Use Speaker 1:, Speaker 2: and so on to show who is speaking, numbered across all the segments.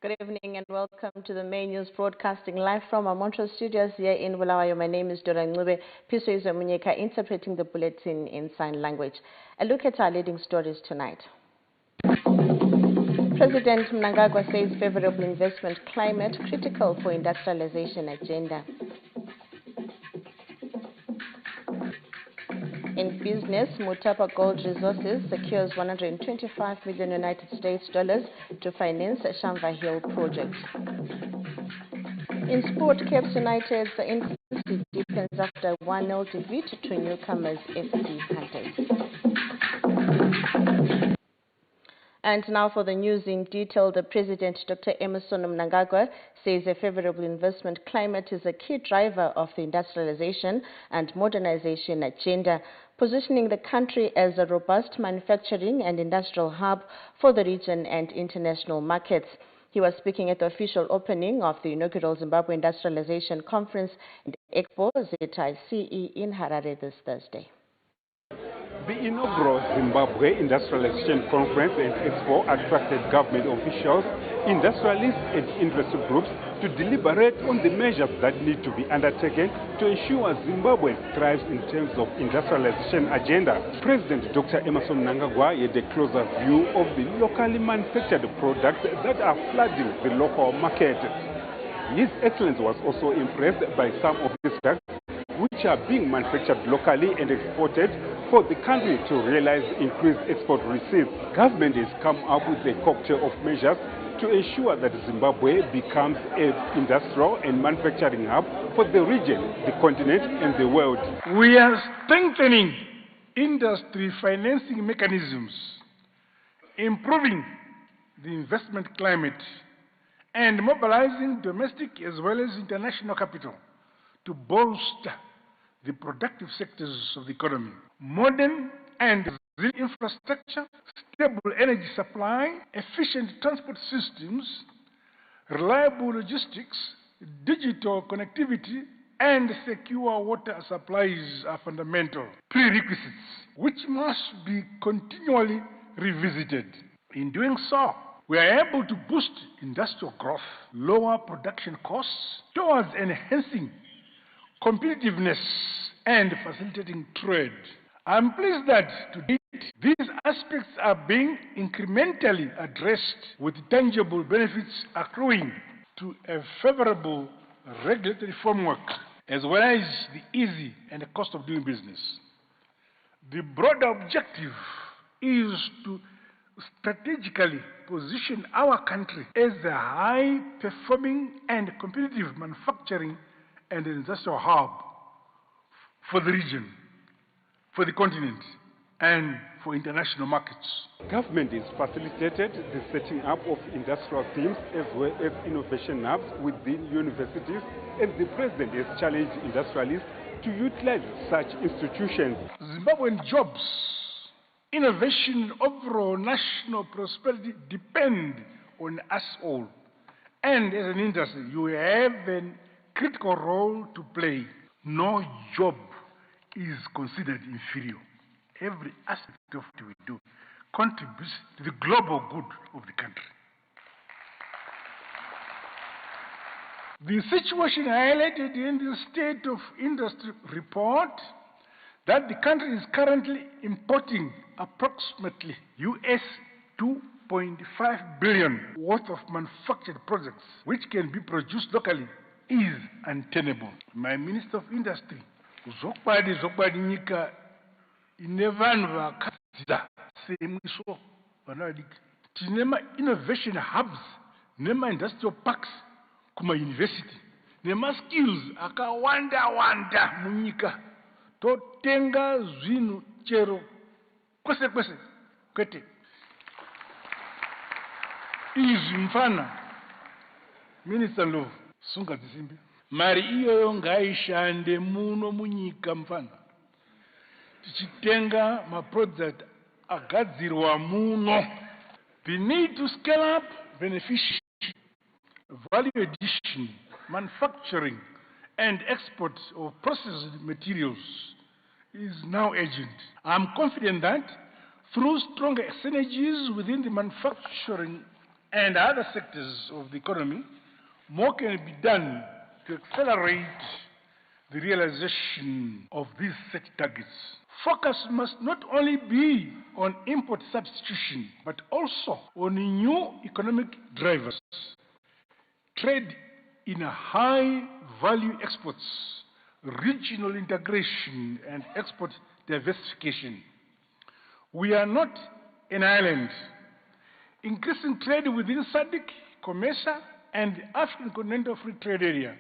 Speaker 1: Good evening and welcome to the main news broadcasting live from our Montreal studios here in Bulawayo. My name is Dora Ngube, Piso Munyeka, interpreting the bulletin in sign language. A look at our leading stories tonight. President Mnangagwa says favorable investment climate critical for industrialization agenda. In business, Mutapa Gold Resources secures $125 million United States to finance the Shamva Hill project. In sport, Cape United's intensity deepens after 1-0 defeat to newcomers FC Hunters. And now for the news in detail, the President, Dr. Emmerson Mnangagwa, says a favorable investment climate is a key driver of the industrialization and modernization agenda, positioning the country as a robust manufacturing and industrial hub for the region and international markets. He was speaking at the official opening of the inaugural Zimbabwe Industrialization Conference and Expo ZICE in Harare this Thursday.
Speaker 2: The inaugural Zimbabwe Industrialization Conference and Expo attracted government officials, industrialists and industry groups to deliberate on the measures that need to be undertaken to ensure Zimbabwe thrives in terms of industrialization agenda. President Dr. Emmerson Mnangagwa had a closer view of the locally manufactured products that are flooding the local market. His Excellency was also impressed by some of these products which are being manufactured locally and exported for the country to realize increased export receipts. Government has come up with a cocktail of measures to ensure that Zimbabwe becomes an industrial and manufacturing hub for the region, the continent, and the world.
Speaker 3: We are strengthening industry financing mechanisms, improving the investment climate, and mobilizing domestic as well as international capital to bolster the productive sectors of the economy. Modern and resilient infrastructure, stable energy supply, efficient transport systems, reliable logistics, digital connectivity, and secure water supplies are fundamental prerequisites which must be continually revisited. In doing so, we are able to boost industrial growth, lower production costs towards enhancing competitiveness and facilitating trade. I'm pleased that to date, these aspects are being incrementally addressed with tangible benefits accruing to a favorable regulatory framework as well as the ease and the cost of doing business. The broader objective is to strategically position our country as a high-performing and competitive manufacturing and industrial hub for the region, for the continent, and for international markets.
Speaker 2: Government has facilitated the setting up of industrial teams as well as innovation hubs within universities, and the President has challenged industrialists to utilize such institutions.
Speaker 3: Zimbabwean jobs, innovation, overall national prosperity depend on us all. And as an industry, you have a critical role to play. No job is considered inferior. Every aspect of what we do contributes to the global good of the country. The situation highlighted in the State of Industry report that the country is currently importing approximately US $2.5 billion worth of manufactured products which can be produced locally is untenable. My Minister of Industry, zokwadi nyika ine vanhu vakadzidza semwiso vanodiki. Tine innovation hubs nema industrial parks kuma university nema skills akawanda munyika. Totenga zvinhu chero kwese kwete. Izvi mfana Minister Ndlovu sunga dzisimbi. Mari iyoyo ngaishande muno munyika mfana. Tichitenga maproduct agadzirwa muno. We need to scale up beneficiation, value addition, manufacturing, and export of processed materials is now urgent. I'm confident that through stronger synergies within the manufacturing and other sectors of the economy, more can be done to accelerate the realization of these set targets. Focus must not only be on import substitution, but also on new economic drivers. Trade in high-value exports, regional integration, and export diversification. We are not an island. Increasing trade within SADC, COMESA, and the African Continental Free Trade Area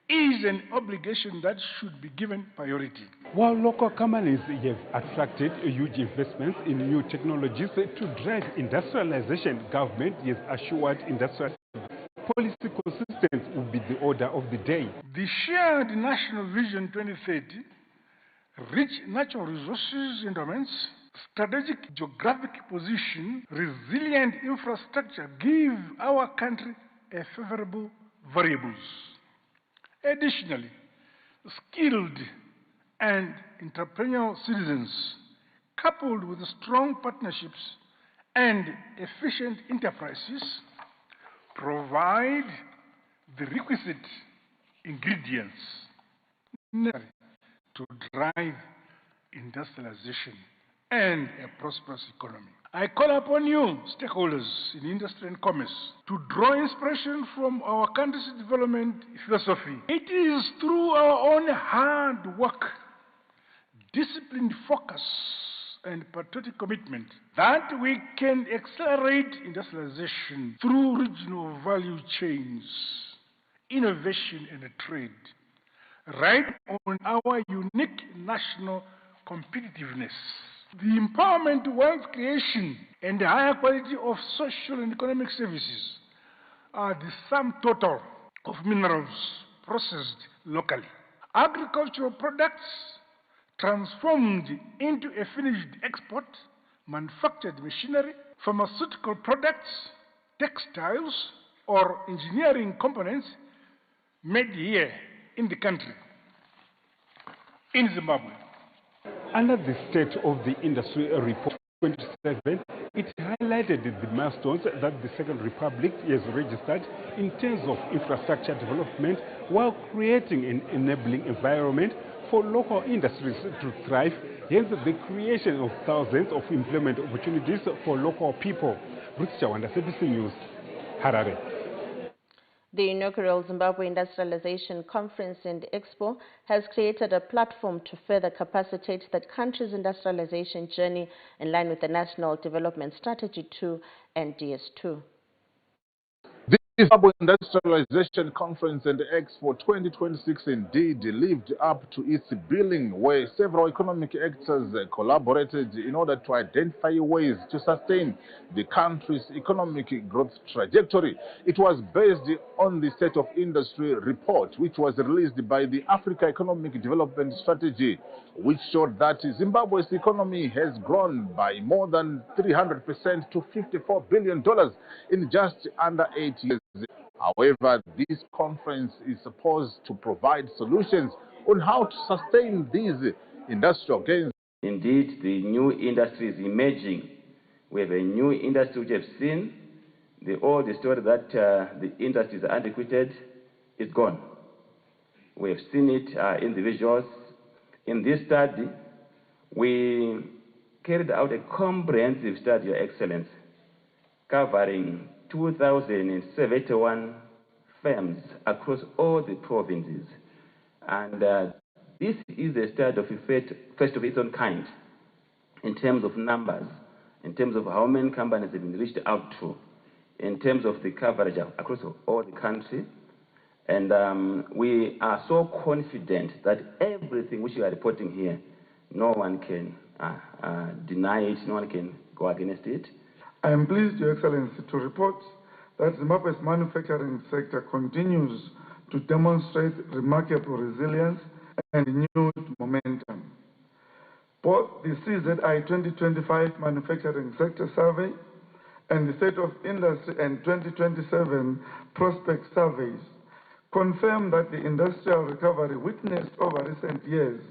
Speaker 3: is an obligation that should be given priority.
Speaker 2: While local companies have attracted huge investments in new technologies to drive industrialization, government has assured industrial policy consistency will be the order of the day.
Speaker 3: The shared National Vision 2030, rich natural resources endowments, strategic geographic position, resilient infrastructure give our country a favorable variables. Additionally, skilled and entrepreneurial citizens, coupled with strong partnerships and efficient enterprises, provide the requisite ingredients necessary to drive industrialization and a prosperous economy. I call upon you, stakeholders in industry and commerce, to draw inspiration from our country's development philosophy. It is through our own hard work, disciplined focus, and patriotic commitment that we can accelerate industrialization through regional value chains, innovation, and trade, right on our unique national competitiveness. The empowerment, wealth creation, and the higher quality of social and economic services are the sum total of minerals processed locally. Agricultural products transformed into a finished export, manufactured machinery, pharmaceutical products, textiles, or engineering components made here in the country, in Zimbabwe.
Speaker 2: Under the State of the Industry Report 27, it highlighted the milestones that the Second Republic has registered in terms of infrastructure development while creating an enabling environment for local industries to thrive, hence the creation of thousands of employment opportunities for local people. Bruce Chawanda, CBC News, Harare.
Speaker 1: The inaugural Zimbabwe Industrialization Conference and Expo has created a platform to further capacitate the country's industrialization journey in line with the National Development Strategy 2 and DS2.
Speaker 4: The Zimbabwe Industrialization Conference and Expo 2026 indeed lived up to its billing, where several economic actors collaborated in order to identify ways to sustain the country's economic growth trajectory. It was based on the State of Industry report, which was released by the Africa Economic Development Strategy, which showed that Zimbabwe's economy has grown by more than 300% to $54 billion in just under 8 years. However, this conference is supposed to provide solutions on how to sustain these industrial gains.
Speaker 5: Indeed, the new industry is emerging. We have a new industry which have seen the old story that the industry is antiquated is gone. We have seen it in the visuals. In this study, we carried out a comprehensive study, Your Excellency, covering 2,071 firms across all the provinces. And this is a study of first of its own kind in terms of numbers, in terms of how many companies have been reached out to, in terms of the coverage across all the country. And we are so confident that everything which you are reporting here, no one can deny it, no one can go against it.
Speaker 6: I am pleased, Your Excellency, to report that Zimbabwe's manufacturing sector continues to demonstrate remarkable resilience and renewed momentum. Both the CZI 2025 Manufacturing Sector Survey and the State of Industry and 2027 Prospect Surveys confirm that the industrial recovery witnessed over recent years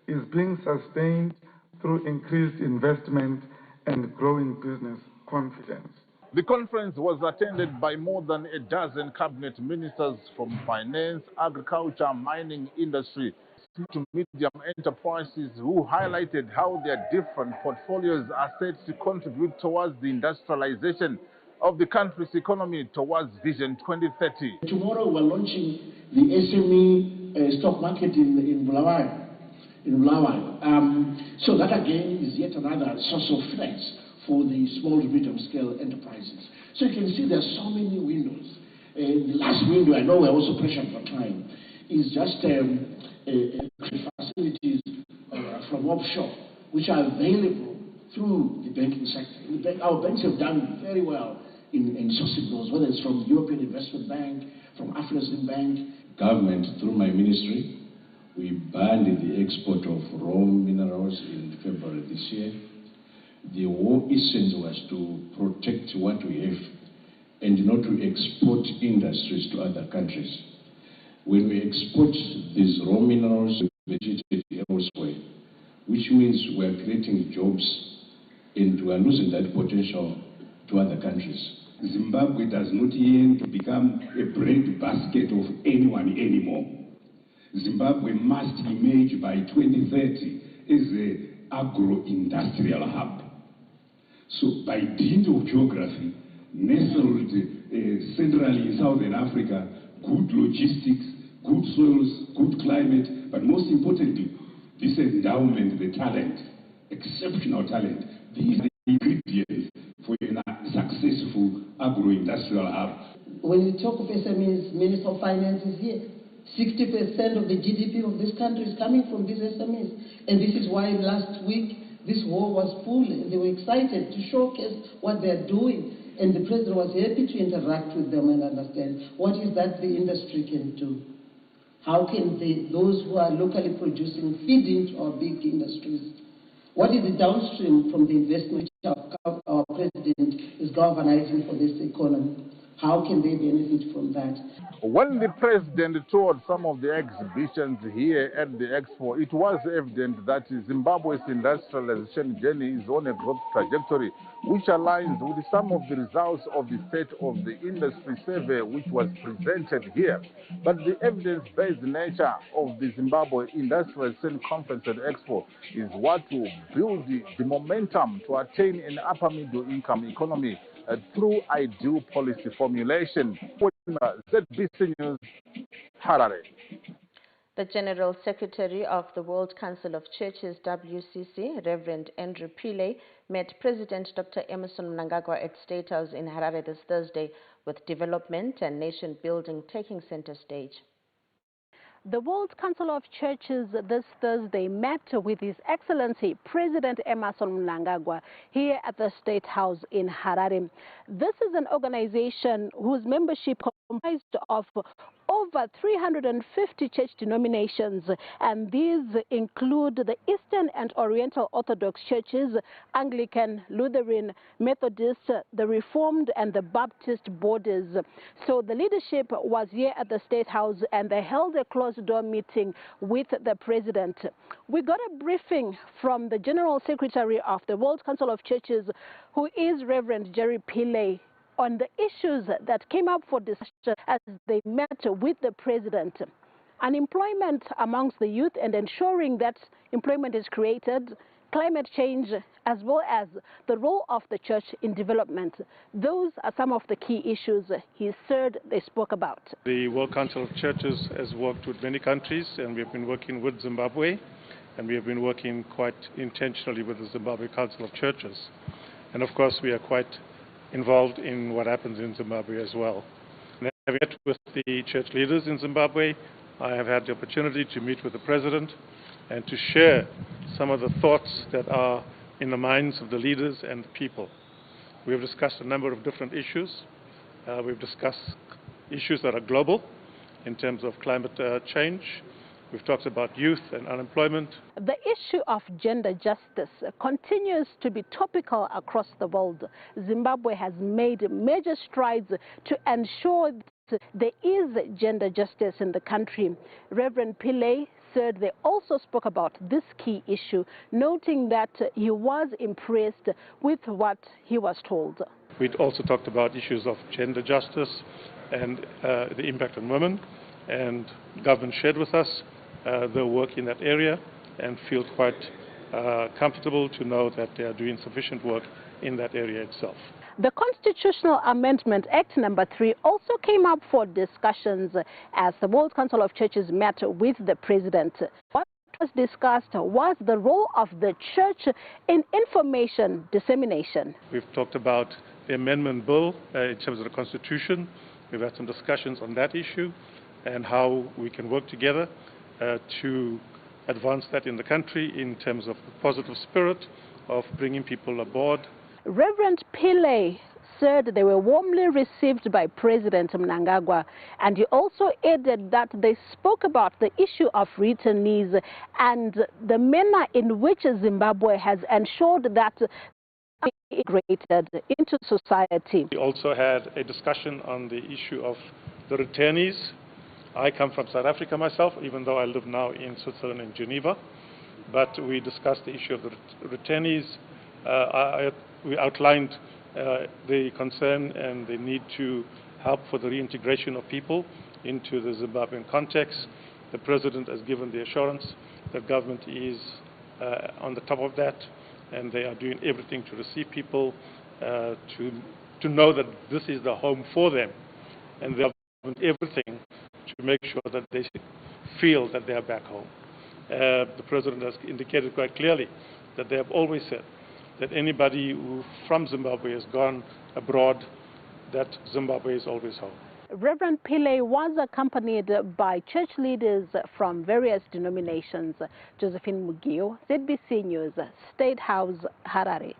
Speaker 6: is being sustained through increased investment and growing business confidence.
Speaker 4: The conference was attended by more than a dozen cabinet ministers from finance, agriculture, mining, industry, to medium enterprises who highlighted how their different portfolios are set to contribute towards the industrialization of the country's economy towards Vision 2030.
Speaker 7: Tomorrow we're launching the SME stock market in Bulawayo. So that again is yet another source of finance for the small to medium scale enterprises. So you can see there are so many windows. The last window, I know we're also pressured for time, is just facilities from offshore, which are available through the banking sector. Our banks have done very well in sourcing those, whether it's from the European Investment Bank, from Afreximbank.
Speaker 8: Government, through my ministry, we banned the export of raw minerals in February this year. The whole essence was to protect what we have and not to export industries to other countries. When we export these raw minerals, we vegetate elsewhere, which means we are creating jobs and we are losing that potential to other countries.
Speaker 9: Zimbabwe does not aim to become a breadbasket of anyone anymore. Zimbabwe must emerge by 2030 as an agro-industrial hub. So by dint of geography, nestled centrally in Southern Africa, good logistics, good soils, good climate, but most importantly, this endowment, the talent, exceptional talent. These are the ingredients for a successful agro-industrial hub.
Speaker 7: When we talk of SMEs, Minister of Finance is here. 60% of the GDP of this country is coming from these SMEs. And this is why last week this hall was full and they were excited to showcase what they're doing. And the president was happy to interact with them and understand what is that the industry can do. How can those who are locally producing feed into our big industries? What is the downstream from the investment our president is galvanizing for this economy? How can they benefit from that?
Speaker 4: When the president toured some of the exhibitions here at the Expo, it was evident that Zimbabwe's industrialization journey is on a growth trajectory, which aligns with some of the results of the State of the Industry survey, which was presented here. But the evidence-based nature of the Zimbabwe Industrialization Conference at Expo is what will build the momentum to attain an upper middle income economy through ideal policy formulation. ZBC News, Harare.
Speaker 1: The General Secretary of the World Council of Churches, WCC, Reverend Andrew Pillay, met President Dr. Emmerson Mnangagwa at State House in Harare this Thursday, with development and nation building taking center stage.
Speaker 10: The World Council of Churches this Thursday met with His Excellency President Emmerson Mnangagwa here at the State House in Harare. This is an organization whose membership comprised of over 350 church denominations, and these include the Eastern and Oriental Orthodox churches, Anglican, Lutheran, Methodist, the Reformed, and the Baptist borders. So the leadership was here at the State House and they held a closed-door meeting with the president. We got a briefing from the General Secretary of the World Council of Churches, who is Reverend Jerry Pillay, on the issues that came up for discussion as they met with the president. Unemployment amongst the youth and ensuring that employment is created, climate change, as well as the role of the church in development. Those are some of the key issues he said they spoke about.
Speaker 11: The World Council of Churches has worked with many countries, and we have been working with Zimbabwe, and we have been working quite intentionally with the Zimbabwe Council of Churches. And of course, we are quite involved in what happens in Zimbabwe as well. And I have met with the church leaders in Zimbabwe. I have had the opportunity to meet with the president and to share some of the thoughts that are in the minds of the leaders and the people. We have discussed a number of different issues. We've discussed issues that are global in terms of climate change. We've talked about youth and unemployment. The
Speaker 10: issue of gender justice continues to be topical across the world. Zimbabwe has made major strides to ensure that there is gender justice in the country. Reverend Pillay said they also spoke about this key issue, noting that he was impressed with what he was told.
Speaker 11: We also talked about issues of gender justice and the impact on women, and government shared with us their work in that area and feel quite comfortable to know that they are doing sufficient work in that area itself.
Speaker 10: The Constitutional Amendment Act number 3 also came up for discussions as the World Council of Churches met with the President. What was discussed was the role of the church in information dissemination.
Speaker 11: We've talked about the amendment bill in terms of the Constitution. We've had some discussions on that issue and how we can work together to advance that in the country in terms of the positive spirit of bringing people aboard.
Speaker 10: Reverend Pillay said they were warmly received by President Mnangagwa, and he also added that they spoke about the issue of returnees and the manner in which Zimbabwe has ensured that they are integrated into society.
Speaker 11: We also had a discussion on the issue of the returnees. I come from South Africa myself, even though I live now in Switzerland and Geneva, but we discussed the issue of the returnees. We outlined the concern and the need to help for the reintegration of people into the Zimbabwean context. The President has given the assurance that government is on the top of that, and they are doing everything to receive people, to know that this is the home for them, and they are doing everything to make sure that they feel that they are back home. The President has indicated quite clearly that they have always said that anybody who from Zimbabwe has gone abroad, that Zimbabwe is always home.
Speaker 10: Reverend Pillay was accompanied by church leaders from various denominations. Josephine Mugio, ZBC News, State House, Harare.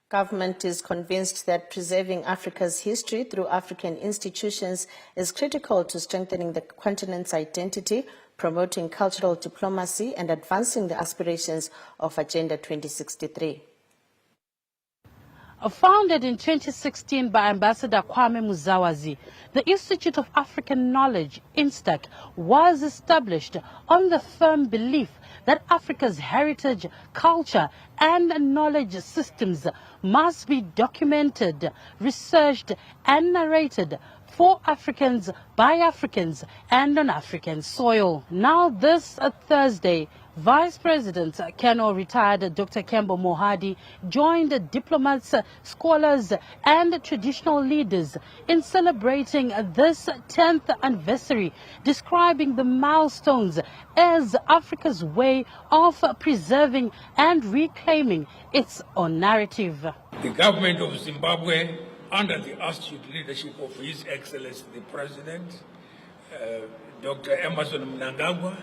Speaker 1: Government is convinced that preserving Africa's history through African institutions is critical to strengthening the continent's identity, promoting cultural diplomacy and advancing the aspirations of Agenda 2063.
Speaker 12: Founded in 2016 by Ambassador Kwame Muzawazi, the Institute of African Knowledge, INSTAC, was established on the firm belief that Africa's heritage, culture, and knowledge systems must be documented, researched, and narrated for Africans, by Africans, and on African soil. Now, this Thursday, Vice President Kano retired Dr. Kembo Mohadi joined diplomats, scholars, and traditional leaders in celebrating this 10th anniversary, describing the milestones as Africa's way of preserving and reclaiming its own narrative.
Speaker 13: The government of Zimbabwe, under the astute leadership of His Excellency the President, Dr. Emmerson Mnangagwa,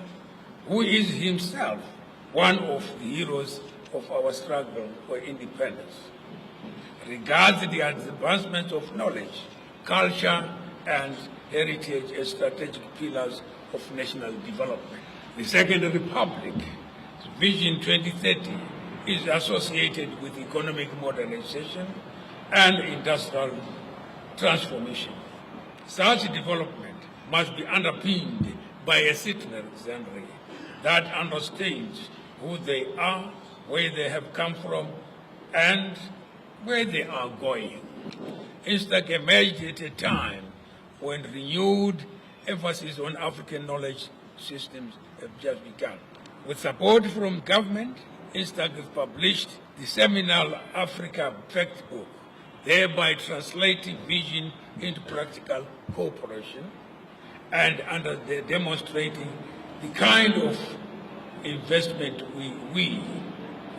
Speaker 13: who is himself one of the heroes of our struggle for independence, regards the advancement of knowledge, culture, and heritage as strategic pillars of national development. The Second Republic Vision 2030 is associated with economic modernization and industrial transformation. Such development must be underpinned by a citizenry that understands who they are, where they have come from, and where they are going. INSTAC emerged at a time when renewed emphasis on African knowledge systems have just begun. With support from government, INSTAC has published the seminal Africa Fact Book, thereby translating vision into practical cooperation and demonstrating the kind of investment we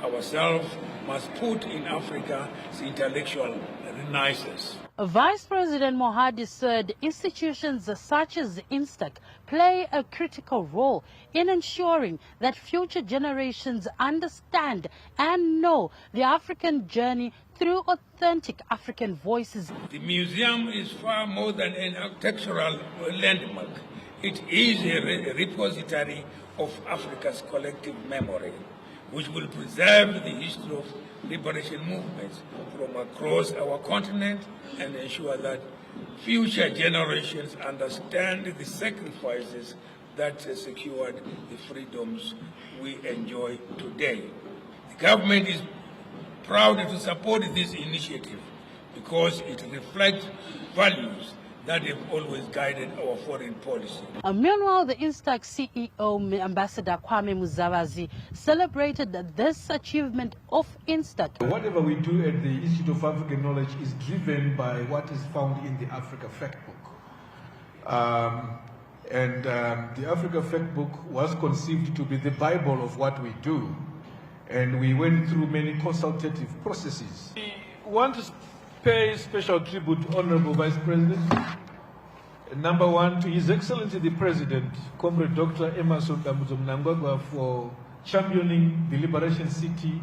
Speaker 13: ourselves must put in Africa's intellectual renaissance.
Speaker 12: Vice President Mohadi said institutions such as INSTAC play a critical role in ensuring that future generations understand and know the African journey through authentic African voices.
Speaker 13: The museum is far more than an architectural landmark. It is a repository of Africa's collective memory, which will preserve the history of liberation movements from across our continent and ensure that future generations understand the sacrifices that secured the freedoms we enjoy today. The government is proud to support this initiative because it reflects values that have always guided our foreign policy.
Speaker 12: Meanwhile, the Instac CEO, Ambassador Kwame Muzawazi, celebrated this achievement of Instac.
Speaker 14: Whatever we do at the Institute of African Knowledge is driven by what is found in the Africa Fact Book. The Africa Fact Book was conceived to be the Bible of what we do. And we went through many consultative processes. We want to pay special tribute to Honorable Vice President. Number one, to His Excellency the President, Comrade Dr. Emmerson Mnangagwa, for championing the Liberation City,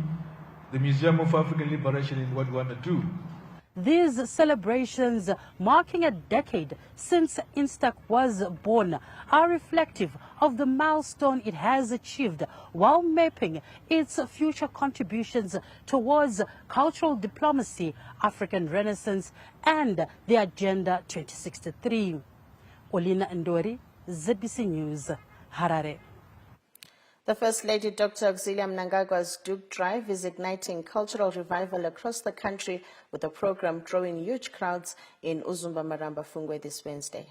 Speaker 14: the Museum of African Liberation, in what we want to do.
Speaker 12: These celebrations, marking a decade since Instac was born, are reflective of the milestone it has achieved while mapping its future contributions towards cultural diplomacy, African Renaissance, and the Agenda 2063. Olina Ndori, ZBC News, Harare.
Speaker 1: The First Lady, Dr. Auxilia Mnangagwa's Duke Drive, is igniting cultural revival across the country with the program drawing huge crowds in Uzumba Maramba Fungwe this Wednesday.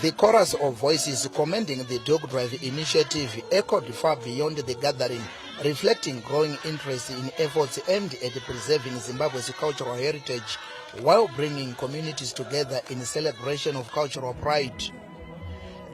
Speaker 15: The chorus of voices commending the Duke Drive initiative echoed far beyond the gathering, reflecting growing interest in efforts aimed at preserving Zimbabwe's cultural heritage while bringing communities together in celebration of cultural pride.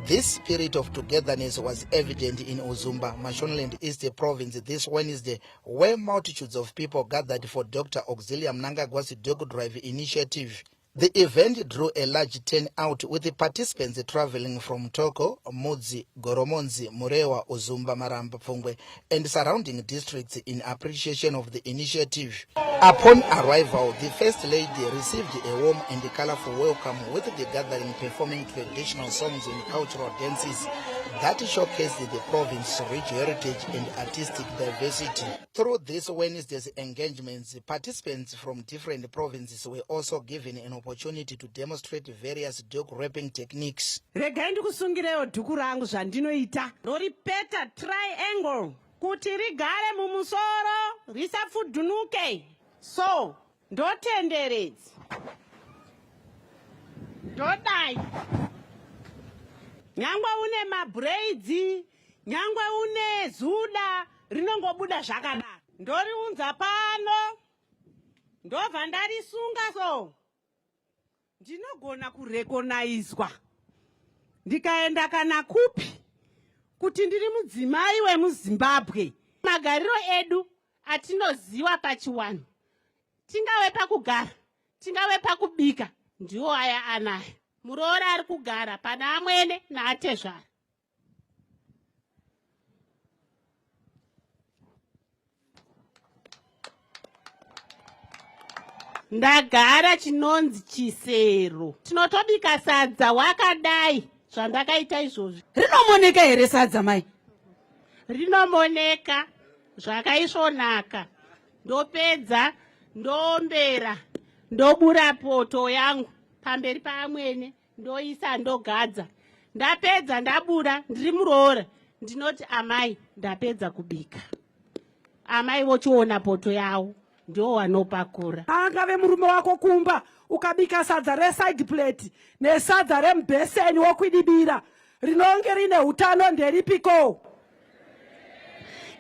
Speaker 15: This spirit of togetherness was evident in Uzumba, Mashonaland East Province this Wednesday, where multitudes of people gathered for Dr. Auxilia Mnangagwa's Duke Drive initiative. The event drew a large turnout, with the participants traveling from Toko, Mudzi, Goromonzi, Murewa, Uzumba, Maramba, Fungwe, and surrounding districts in appreciation of the initiative. Upon arrival, the First Lady received a warm and colorful welcome, with the gathering performing traditional songs and cultural dances that showcased the province's rich heritage and artistic diversity. Through this Wednesday's engagements, participants from different provinces were also given an opportunity to demonstrate various duke rapping techniques.
Speaker 16: Regai ndikusungirewo dhuku rangu zvandinoita roripeta triangle kuti rigare mumusoro risafudhunuke. So ndotenderedza ndodai nyangwe une mabraids, nyangwe une zuda rinongobuda zvakadaro. Ndoriunza pano ndobva ndarisunga, so ndinogona kurekonaizwa ndikaenda kana kupi kuti ndiri mudzimai wemuZimbabwe. Magariro edu atinoziva pachiwanhu, tingave pakugara, tingave pakubika, ndiwo aya anayo. Muroora ari kugara pana amwene naatezvara. Ndagara chinonzi chisero. Tinotobika sadza wakadai zvandakaita izvozvi. Rinomoneka here sadza mai? Rinomoneka zvakaisvonaka. Ndopedza ndoombera, ndobura poto yangu pamberi paamwene, ndoisa ndogadza. Ndapedza ndabura ndiri muroora, ndinoti amai ndapedza kubika. Amai vochiona poto yawo ndio wanopakura.
Speaker 17: Angave murume wako kumba ukabika sadza reside plate nesadza rembeseni wokwidibira, rinonge rine utano nderipiko?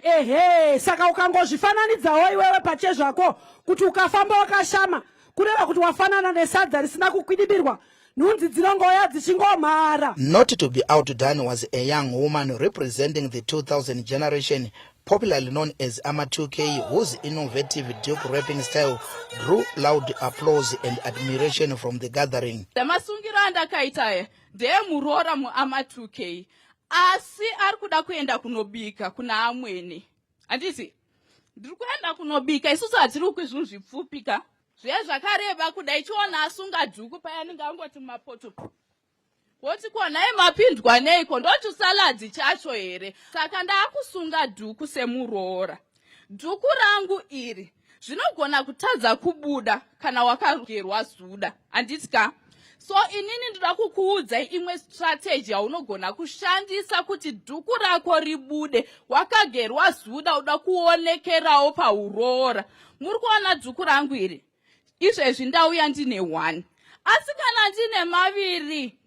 Speaker 17: Ehe, saka ukangozvifananidzawo iwewe pachezvako kuti ukafamba wakashama kureva kuti wafanana nesadza risina kukwidibirwa, nhunzi dzinongoya dzichingomhara.
Speaker 15: Not to be outdone was a young woman representing the 2000 generation, popularly known as Ama2K, whose innovative duke rapping style drew loud applause and admiration from the gathering.
Speaker 18: Masungiro andakaita ndemuroora muAma2K, asi ari kuda kuenda kunobika kuna amwene. Anditi ndiri kuenda kunobika, isusu hatiri kuzvinhu zvipfupika zviya zvakareba kudai chiona asunga dhuku paya ningangoti mapoto woti kuona mapindwa neiko ndoti saladzi chacho here. Saka ndaakusunga dhuku semuroora. Dhuku rangu iri zvinogona kutadza kubuda kana wakagerwa zuda, anditika. So inini ndoda kukuudzai imwe strategy yaunogona kushandisa kuti dhuku rako ribude. Wakagerwa zuda uda kuonekerawo pauroora. Muri kuona dhuku rangu iri? Izvezvi ndauya ndine 1. Asi kana ndine maviri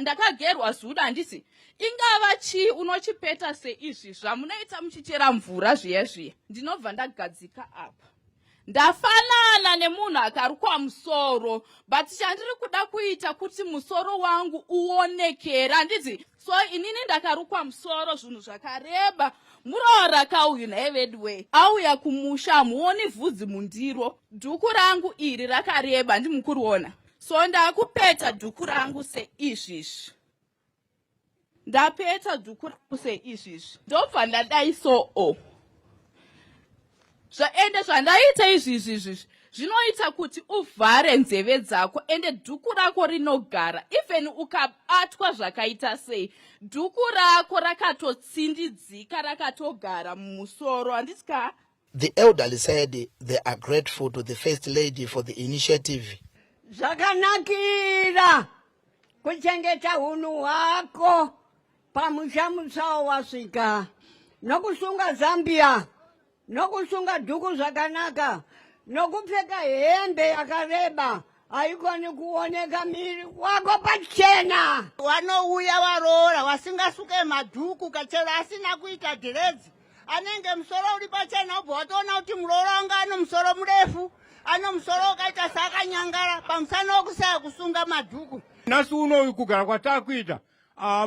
Speaker 18: ndakagerwa zuda handisi ingava chii unochipeta seizvi zvamunoita muchichera mvura zviye ndinobva ndagadzika apa ndafanana nemunhu akarukwa musoro but chandiri kuda kuita kuti musoro wangu uonekera handiti so inini ndakarukwa musoro zvinhu zvakareba muroora kauyu naevedway auya kumusha hamuoni vhudzi mundiro dhuku rangu iri rakareba ndimukuriona so ndakupeta dhuku rangu seizvizvi ndapeta dhuku rangu seizvizvi ndobva ndadai so ende zvandaita izvizvi zvinoita kuti uvhare nzeve dzako ende dhuku rako rinogara even ukabatwa zvakaita sei dhuku rako rakatotsindidzika rakatogara mumusoro handisika.
Speaker 15: The elderly said they are grateful to the First Lady for the initiative.
Speaker 19: Zvakanakira kuchengeta hunhu hwako pamusha musao wasvika nokusunga Zambia nokusunga dhuku zvakanaka nokupfeka hembe yakareba haikoni kuoneka miri wako pachena.
Speaker 20: Wanouya waroora wasingasuke madhuku kachero asina kuita dhiredzi anenge musoro uri pachena obva watoona kuti murooro wanga ano musoro murefu ano musoro wakaita sakanyangara pamusana wokusaya kusunga madhuku.
Speaker 21: Nhasi uno kugara kwatakuita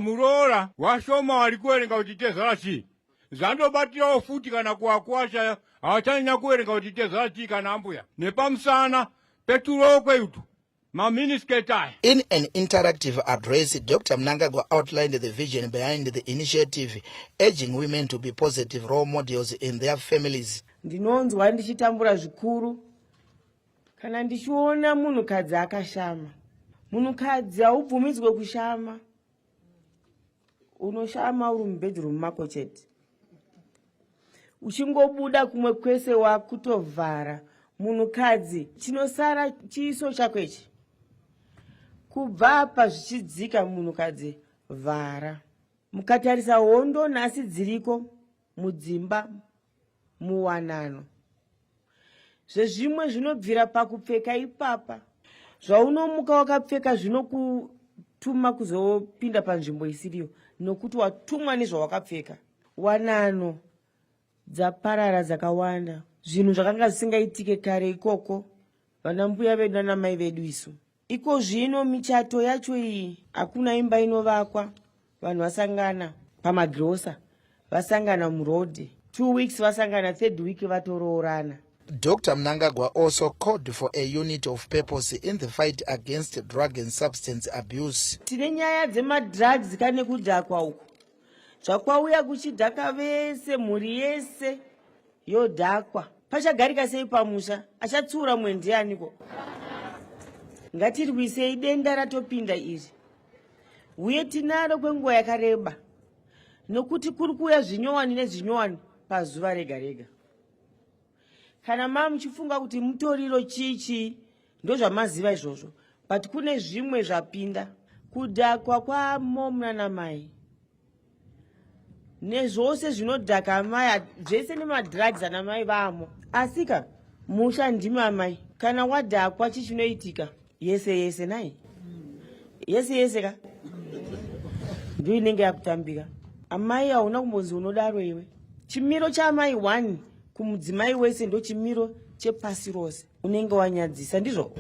Speaker 21: muroora washoma wari kuverenga kuti tezara chii zvandobatirawo futi kana kuwakuwasha havachanyanya kuverenga kuti tezara chii kana ambuya nepamusana peturo kweutu maminisketaya.
Speaker 15: In an interactive address, Dr. Mnangagwa outlined the vision behind the initiative, urging women to be positive role models in their families.
Speaker 22: Ndinonzwa ndichitambura zvikuru kana ndichiona munhukadzi akashama. Munhukadzi haubvumidzwe kushama. Unoshama uri mubedroom mako chete. Uchingobuda kumwe kwese wakutovhara. Munhukadzi chinosara chiso chako ichi. Kubva apa zvichidzika munhukadzi vhara. Mukatarisa hondo nhasi dziriko mudzimba muwanano. Zvezvimwe zvinobvira pakupfeka ipapa. Zvaunomuka wakapfeka zvinokutuma kuzopinda panzvimbo isiriyo nokuti watumwa nezvawakapfeka. Wanano dzaparara dzakawanda. Zvinhu zvakanga zvisingaitike kare ikoko. Vana mbuya vedu nana mai vedu isu. Iko zvino michato yacho iyi hakuna imba inovakwa. Vanhu vasangana pamagrosa, vasangana muroad. 2 weeks vasangana, 3rd week vatoroorana.
Speaker 15: Dr. Mnangagwa also called for a unit of purpose in the fight against drug and substance abuse.
Speaker 22: Tine nyaya dzemadrugs kane kudhakwa uku. Zvakwauya kuchidhaka vese, mhuri yese yodhakwa. Pachagarika sei pamusha, achatsura mwendianiko. Ngatirwisei denda ratopinda iri. Uye tinaro kwenguva yakareba. Nokuti kuri kuuya zvinyowani nezvinyowani pazuva rega rega. Kana muchifunga kuti mutoriro chichi ndozvamaziva izvozvo, but kune zvimwe zvapinda. Kudhakwa kwamo nana mai. Nezvose zvinodhaka amai, zvese nemadrugs ana mai vamo. Asika musha ndimi amai. Kana wadhakwa chichinoitika yese nai. Yese ka. Ndio inenge yakutambika. Amai hauna kumbonzi unodaro iwe. Chimiro cha amai 1 kumudzimai wese ndo chimiro chepasi rose. Unenge wanyadzisa ndizvo.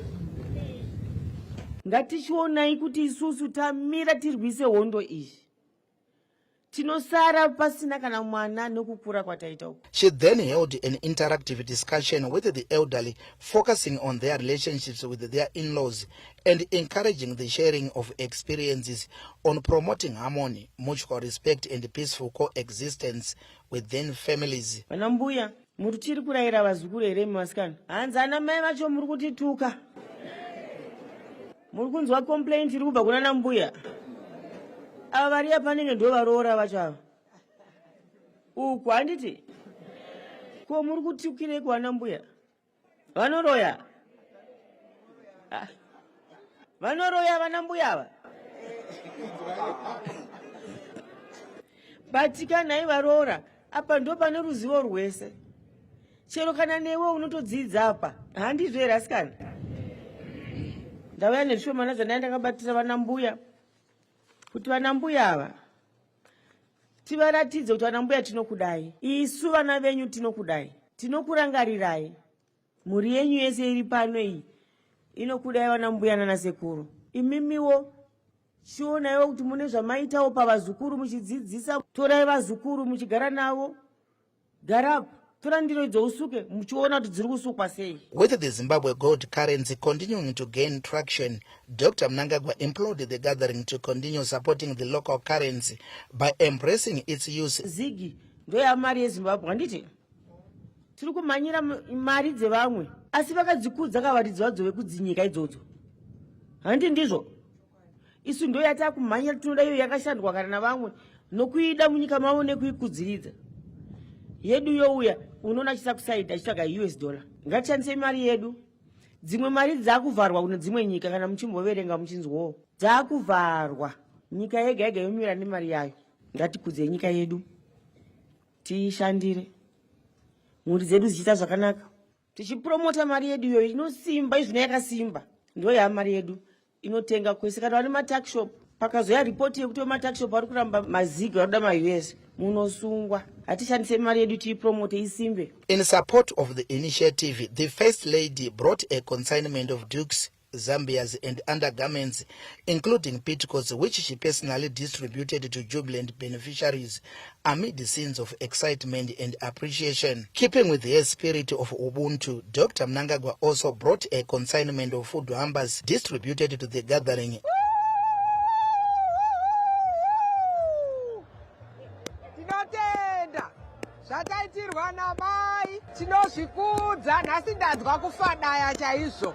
Speaker 22: Ngatichionai kuti isusu tamira tirwise hondo iyi. Tinosara pasina kana mwana nokukura kwataita uko.
Speaker 15: She then held an interactive discussion with the elderly, focusing on their relationships with their in-laws and encouraging the sharing of experiences on promoting harmony, mutual respect and peaceful coexistence within families.
Speaker 22: Vanambuya, muri chiri kurayira vazukuru here mumasikana. Hanzi ana mai vacho muri kutituka. Muri kunzwa complaint iri kubva kuna nambuya. Ava vari apa vanenge ndo varoora vacho ava. Uku handiti? Ko muri kutukire kuwana mbuya? Vanoroya? vanoroya vana mbuyava batikanai varoora apa ndo pane ruzivo rwese chero kana newe unotodzidza apa handizvo here asikana ndauya nezvishomana zvandai ndakabatisa vana mbuya kuti vana mbuya ava tivaratidze kuti vana mbuya tinokudai isu vana venyu tinokudai tinokurangarirai mhuri yenyu yese iri pano iyi inokudai vana mbuya nanasekuru imimiwo chionaiwo kuti mune zvamaitawo pavazukuru muchidzidzisa torai vazukuru muchigara navo garapo tora ndiro idzo usuke muchiona kuti dziri kusukwa sei.
Speaker 15: With the Zimbabwe gold currency continuing to gain traction, Dr. Mnangagwa implored the gathering to continue supporting the local currency by embracing its use.
Speaker 22: Zigi ndoya mari yeZimbabwe handiti tiri kumhanyira mari dzevamwe asi vakadzikudza kavaridzo vadzo vekudzinyika idzodzo handi ndizvo isu ndo yatakumhanyira tinoda iyo yakashandwa kana navamwe nokuida munyika mavo nekuikudziridza yedu youya unoona chisakusaida chitsvaga $. Ngatishandise mari yedu dzimwe mari dzakuvharwa kune dzimwe nyika kana muchimboverenga muchinzwawo dzakuvharwa nyika yega yega yomira nemari yayo ngatikudze nyika yedu tiishandire mhuri dzedu zichiita zvakanaka tichipromota mari yedu iyoyo inosimba izvino yakasimba ndo yamari yedu inotenga kwese kana vane matakshop pakazoya ripoti yekuti vematakshop ari kuramba mazigi varuda maUS munosungwa hatishandise mari yedu tiipromote isimbe.
Speaker 15: In support of the initiative, the First Lady brought a consignment of dukes, zambias and undergarments, including petticoats, which she personally distributed to jubilant beneficiaries amid scenes of excitement and appreciation. Keeping with her spirit of Ubuntu, Dr. Mnangagwa also brought a consignment of food hampers distributed to the gathering.
Speaker 2: Zvataitirwa namai tinozvikudza nhasi ndanzwa kufadaya chaizvo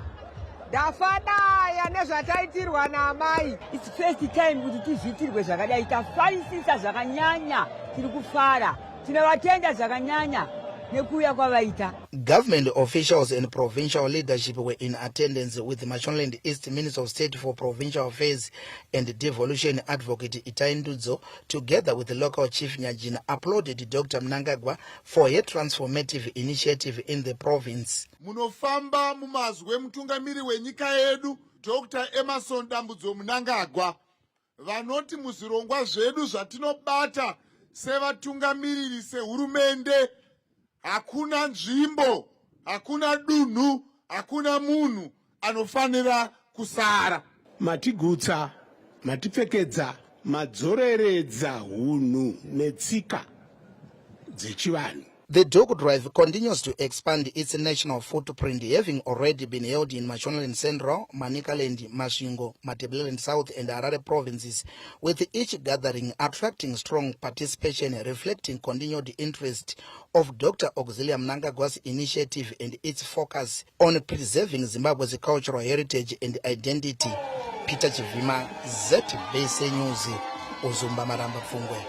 Speaker 2: ndafadaya nezvataitirwa namai. It's first time kuti tizviitirwe zvakadai tafarisisa zvakanyanya tiri kufara tinovatenda zvakanyanya nekuuya kwavaita.
Speaker 15: Government officials and provincial leadership were in attendance with the Mashonaland East Minister of State for Provincial Affairs and Devolution Advocate Itai Ndudzo, together with the local chief Nyajina, applauded Dr. Mnangagwa for a transformative initiative in the province.
Speaker 3: Munofamba mumazwe mutungamiri wenyika yedu Dr. Emmerson Dambudzo Mnangagwa vanoti muzvirongwa zvedu zvatinobata sevatungamiriri sehurumende hakuna nzvimbo, hakuna dunhu, hakuna munhu anofanira kusara.
Speaker 23: Matigutsa, matipfekedza, madzoreredza hunhu netsika dzechivanhu.
Speaker 15: The dog drive continues to expand its national footprint, having already been held in Mashonaland Central, Manicaland, Masvingo, Matabeleland South and Harare provinces, with each gathering attracting strong participation, reflecting continued interest of Dr. Auxilium Mnangagwa's initiative and its focus on preserving Zimbabwe's cultural heritage and identity. Peter Chivima, ZBC News, Uzumba Maramba Fungwe.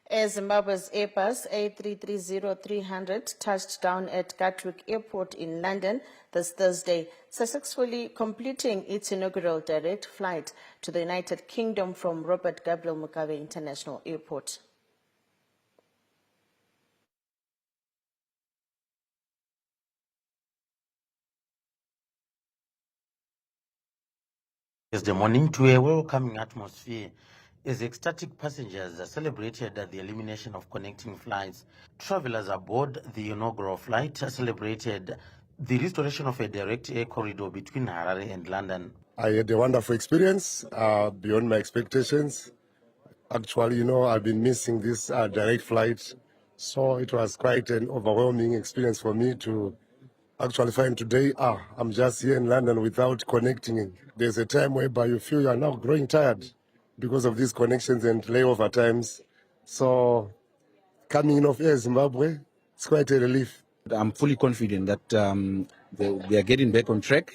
Speaker 1: Air Zimbabwe's Airbus A330-300 touched down at Gatwick Airport in London this Thursday, successfully completing its inaugural direct flight to the United Kingdom from Robert Gabriel Mugabe International Airport.
Speaker 24: As the morning to a welcoming atmosphere, as ecstatic passengers celebrated the elimination of connecting flights, travelers aboard the inaugural flight celebrated the restoration of a direct air corridor between Harare and London.
Speaker 25: I had a wonderful experience, beyond my expectations. Actually, I've been missing this direct flight, so it was quite an overwhelming experience for me to actually find today, I'm just here in London without connecting. There's a time whereby you feel you are now growing tired because of these connections and layover times. So coming in off Air Zimbabwe, it's quite a relief.
Speaker 26: I'm fully confident that they are getting back on track.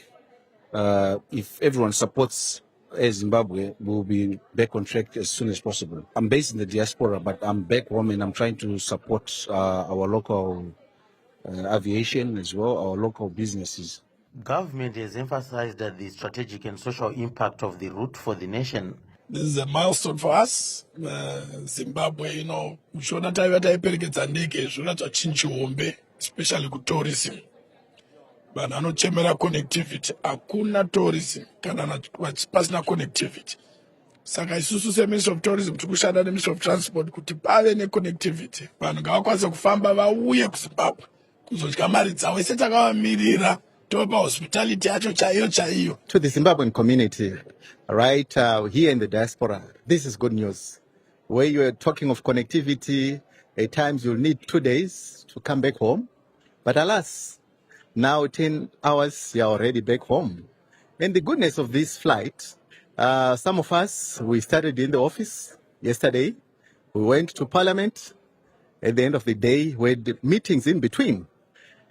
Speaker 26: If everyone supports
Speaker 5: as Zimbabwe, will be back on track as soon as possible. I'm based in the diaspora, but I'm back home and I'm trying to support our local aviation as well, our local businesses.
Speaker 24: Government has emphasized that the strategic and social impact of the route for the nation.
Speaker 6: This is a milestone for us. Zimbabwe, uchiona taiva taiperekedza ndege zviona zvachinji hombe, especially kutourism. Vanhu vanochemera connectivity, hakuna tourism kana pasina connectivity. Saka isusu seministry of tourism tikushanda neministry of transport kuti pave neconnectivity. Vanhu ngavakwanise kufamba vauye kuZimbabwe kuzodya mari dzavo ese takavamirira topa hospitality yacho chaiyo.
Speaker 7: To the Zimbabwean community, right here in the diaspora, this is good news. Where you are talking of connectivity, at times you'll need 2 days to come back home. But alas, now 10 hours, you're already back home. And the goodness of this flight, some of us, we started in the office yesterday. We went to Parliament. At the end of the day, we had meetings in between.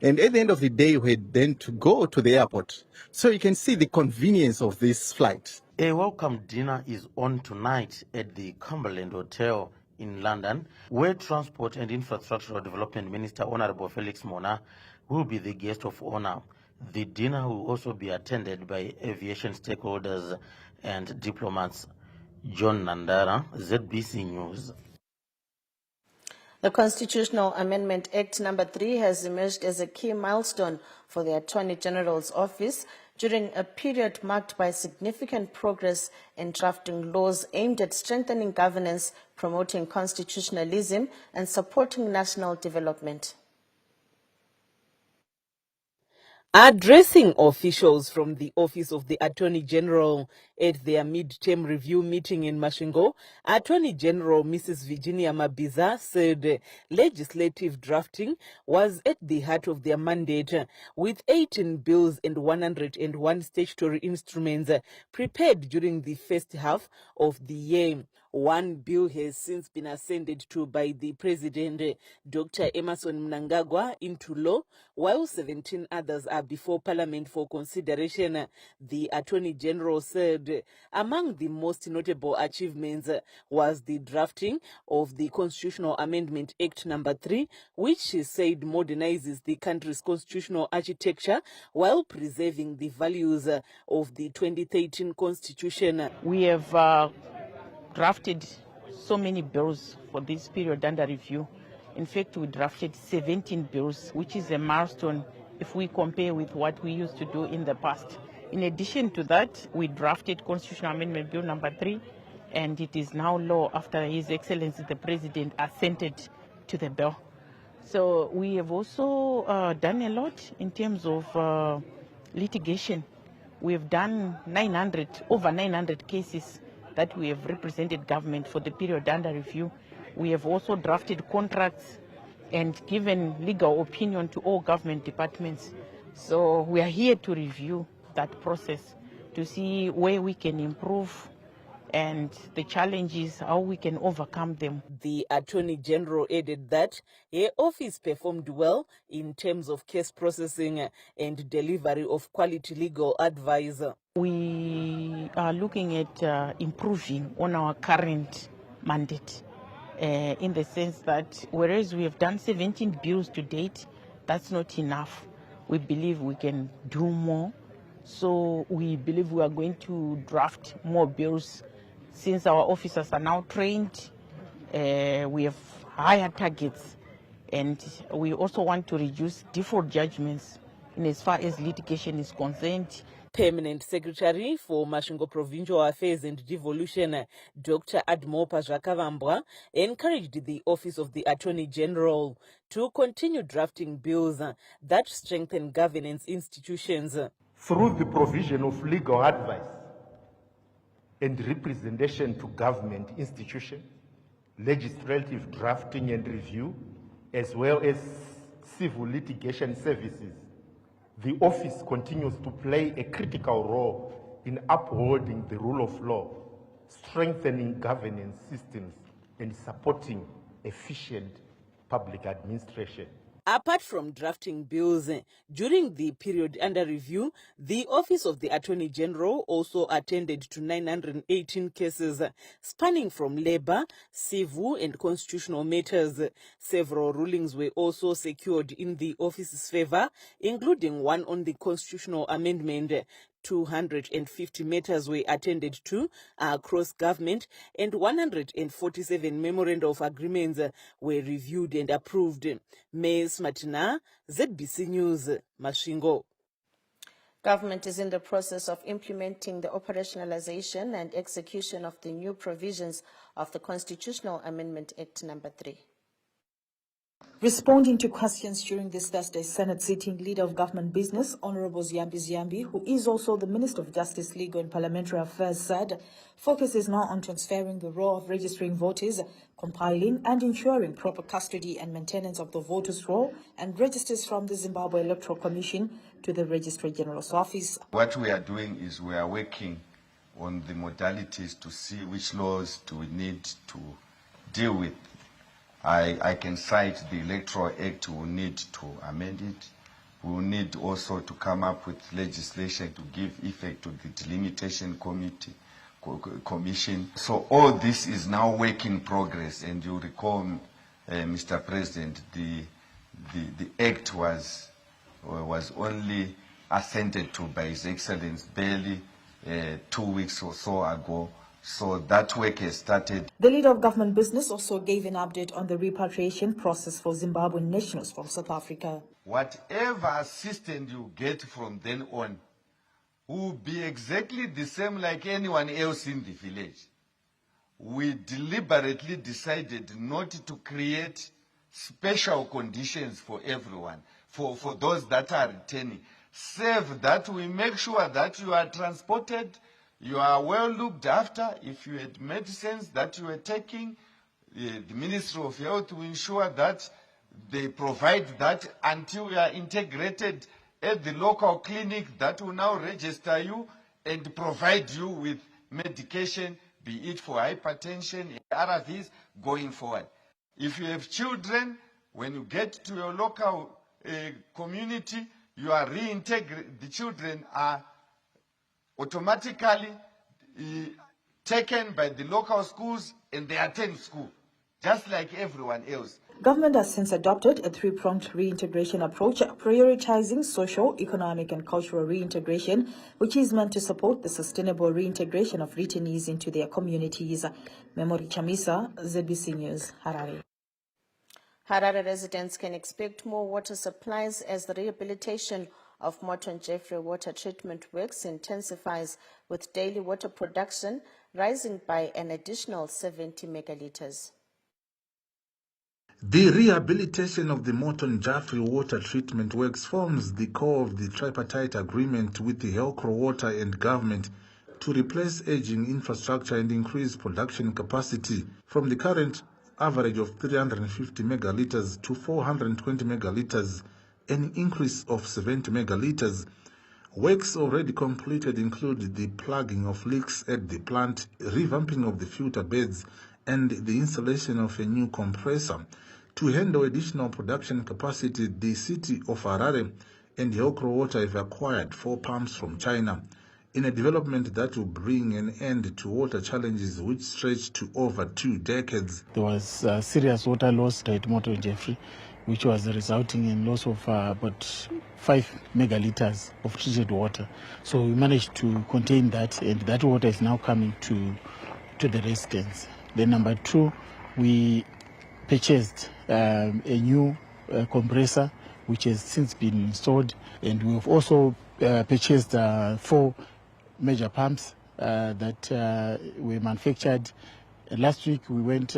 Speaker 7: And at the end of the day, we had then to go to the airport. So you can see the convenience of this flight.
Speaker 24: A welcome dinner is on tonight at the Cumberland Hotel in London, where Transport and Infrastructural Development Minister Honorable Felix Mona will be the guest of honor. The dinner will also be attended by aviation stakeholders and diplomats. John Nandara, ZBC News.
Speaker 1: The Constitutional Amendment Act No. 3 has emerged as a key milestone for the Attorney General's office during a period marked by significant progress in drafting laws aimed at strengthening governance, promoting constitutionalism, and supporting national development.
Speaker 8: Addressing officials from the Office of the Attorney General at their mid-term review meeting in Masvingo, Attorney General Mrs. Virginia Mabiza said legislative drafting was at the heart of their mandate, with 18 bills and 101 statutory instruments prepared during the first half of the year. One bill has since been ascended to by the President, Dr. Emmerson Mnangagwa, into law, while 17 others are before Parliament for consideration. The Attorney General said among the most notable achievements was the drafting of the Constitutional Amendment Act No. 3, which she said modernizes the country's constitutional architecture while preserving the values of the 2013 Constitution.
Speaker 9: We have drafted so many bills for this period under review. In fact, we drafted 17 bills, which is a milestone if we compare with what we used to do in the past. In addition to that, we drafted Constitutional Amendment Bill No. 3, and it is now law after His Excellency the President assented to the bill. So we have also done a lot in terms of litigation. We have done over 900 cases that we have represented government for the period under review. We have also drafted contracts and given legal opinion to all government departments. So we are here to review that process to see where we can improve and the challenges, how we can overcome them.
Speaker 8: The Attorney General added that her office performed well in terms of case processing and delivery of quality legal advice.
Speaker 9: We are looking at improving on our current mandate in the sense that whereas we have done 17 bills to date, that's not enough. We believe we can do more. So we believe we are going to draft more bills. Since our officers are now trained, we have higher targets, and we also want to reduce default judgments in as far as litigation is concerned.
Speaker 8: Permanent Secretary for Masvingo Provincial Affairs and Devolution, Dr. Admopa Zhakavambwa, encouraged the Office of the Attorney General to continue drafting bills that strengthen governance institutions.
Speaker 26: Through the provision of legal advice and representation to government institutions, legislative drafting and review, as well as civil litigation services, the office continues to play a critical role in upholding the rule of law, strengthening governance systems, and supporting efficient public administration.
Speaker 8: Apart from drafting bills, during the period under review, the Office of the Attorney General also attended to 918 cases spanning from labour, civil and constitutional matters. Several rulings were also secured in the office's favour, including one on the constitutional amendment. 250 matters were attended to across government, and 147 memoranda of agreements were reviewed and approved. Ms. Martina, ZBC News, Masvingo.
Speaker 1: Government is in the process of implementing the operationalization and execution of the new provisions of the Constitutional Amendment Act No. 3.
Speaker 4: Responding to questions during this Thursday Senate sitting, Leader of Government Business, Honorable Ziyambi Ziyambi, who is also the Minister of Justice, Legal and Parliamentary Affairs, said focus is now on transferring the role of registering voters, compiling and ensuring proper custody and maintenance of the voters' roll and registers from the Zimbabwe Electoral Commission to the Registrar General's office.
Speaker 10: What we are doing is we are working on the modalities to see which laws do we need to deal with. I can cite the Electoral Act. We will need to amend it. We will need also to come up with legislation to give effect to the delimitation commission. So all this is now work in progress. And you recall, Mr. President, the act was only assented to by His Excellency barely 2 weeks or so ago. So that work has started.
Speaker 4: The Leader of Government Business also gave an update on the repatriation process for Zimbabwean nationals from South Africa.
Speaker 10: Whatever assistance you get from then on will be exactly the same like anyone else in the village. We deliberately decided not to create special conditions for everyone, for those that are returning, save that we make sure that you are transported, you are well looked after. If you had medicines that you were taking, the Ministry of Health will ensure that they provide that until you are integrated at the local clinic that will now register you and provide you with medication, be it for hypertension, ARVs, going forward. If you have children, when you get to your local community, you are reintegrated. The children are automatically taken by the local schools and they attend school, just like everyone else.
Speaker 4: Government has since adopted a three-pronged reintegration approach, prioritizing social, economic and cultural reintegration, which is meant to support the sustainable reintegration of returnees into their communities. Memory Chamisa, ZBC News, Harare.
Speaker 1: Harare residents can expect more water supplies as the rehabilitation of Morton Jeffrey water treatment works intensifies, with daily water production rising by an additional 70 megalitres.
Speaker 11: The rehabilitation of the Morton Jeffrey water treatment works forms the core of the tripartite agreement with the Helcro Water and government to replace aging infrastructure and increase production capacity from the current average of 350 megalitres to 420 megalitres, an increase of 70 megalitres. Works already completed include the plugging of leaks at the plant, revamping of the filter beds, and the installation of a new compressor. To handle additional production capacity, the city of Harare and Helcro Water have acquired 4 pumps from China, in a development that will bring an end to water challenges which stretch to over 2 decades.
Speaker 12: There was serious water loss at Morton Jeffrey, which was resulting in loss of about 5 megalitres of treated water. So we managed to contain that, and that water is now coming to the residents. Then number 2, we purchased a new compressor, which has since been installed, and we have also purchased 4 major pumps that were manufactured. Last week we went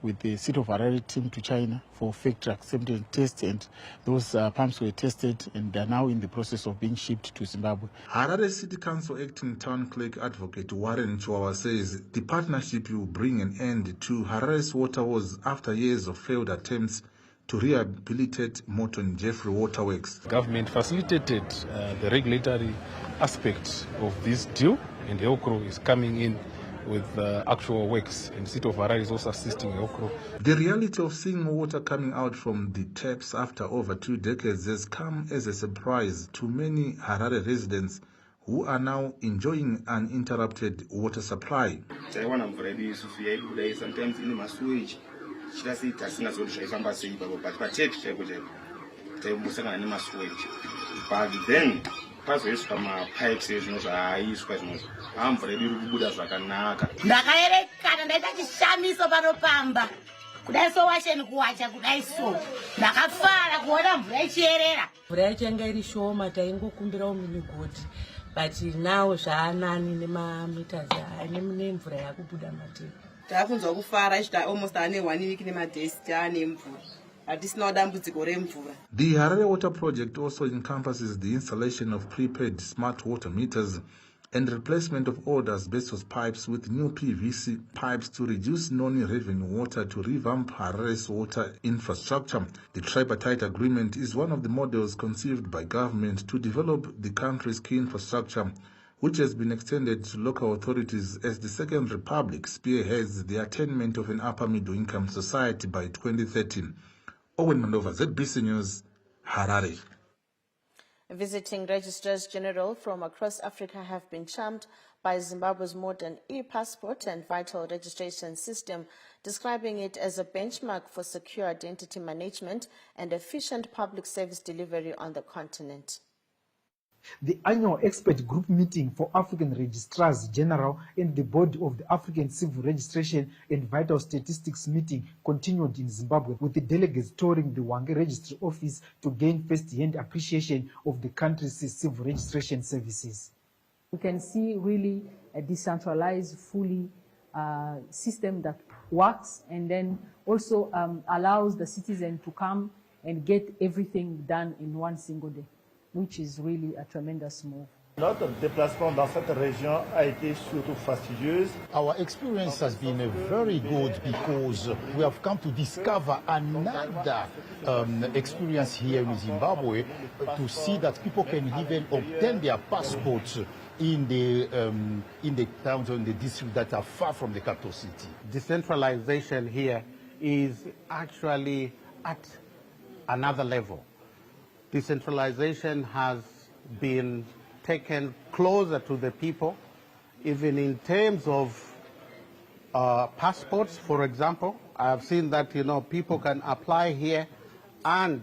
Speaker 12: with the City of Harare team to China for factory acceptance test, and those pumps were tested and are now in the process of being shipped to Zimbabwe.
Speaker 11: Harare City Council Acting Town Clerk Advocate Warren Chwawa says the partnership will bring an end to Harare's water woes after years of failed attempts to rehabilitate Morton Jeffrey waterworks.
Speaker 13: Government facilitated the regulatory aspect of this deal, and Helcro is coming in with actual works, and the city of Harare is also assisting Helcro.
Speaker 11: The reality of seeing water coming out from the taps after over 2 decades has come as a surprise to many Harare residents who are now enjoying uninterrupted water supply.
Speaker 14: But then ndakaerekana ndaita chishamiso panopamba kudai so washeni kuwacha kudai so ndakafara kuona mvura ichierera.
Speaker 22: Mvura yacho yanga iri shoma, taingokumbira mumigodi, but now zvaanani nemameters nemvura yakubuda matepi.
Speaker 16: Takunzwa kufara ichita almost ane 1 week nemadays taane mvura.
Speaker 11: The Harare Water Project also encompasses the installation of prepaid smart water meters and replacement of old asbestos pipes with new PVC pipes to reduce non-revenue water to revamp Harare's water infrastructure. The tripartite agreement is one of the models conceived by government to develop the country's key infrastructure, which has been extended to local authorities as the Second Republic spearheads the attainment of an upper middle-income society by 2013. Owen Mandova, ZBC News, Harare.
Speaker 1: Visiting registrars general from across Africa have been charmed by Zimbabwe's modern e-passport and vital registration system, describing it as a benchmark for secure identity management and efficient public service delivery on the continent.
Speaker 17: The annual expert group meeting for African registrars general and the board of the African Civil Registration and Vital Statistics meeting continued in Zimbabwe, with the delegates touring the Hwange Registry Office to gain first-hand appreciation of the country's civil registration services.
Speaker 18: We can see really a decentralized, fully system that works, and then also allows the citizen to come and get everything done in one single day, which is really a tremendous move.
Speaker 26: Notre déplacement dans cette région a été surtout fastidieuse.
Speaker 19: Our experience has been very good because we have come to discover another experience here in Zimbabwe, to see that people can even obtain their passports in the towns or in the districts that are far from the capital city.
Speaker 27: Decentralization here is actually at another level. Decentralization has been taken closer to the people, even in terms of passports, for example. I have seen that, people can apply here and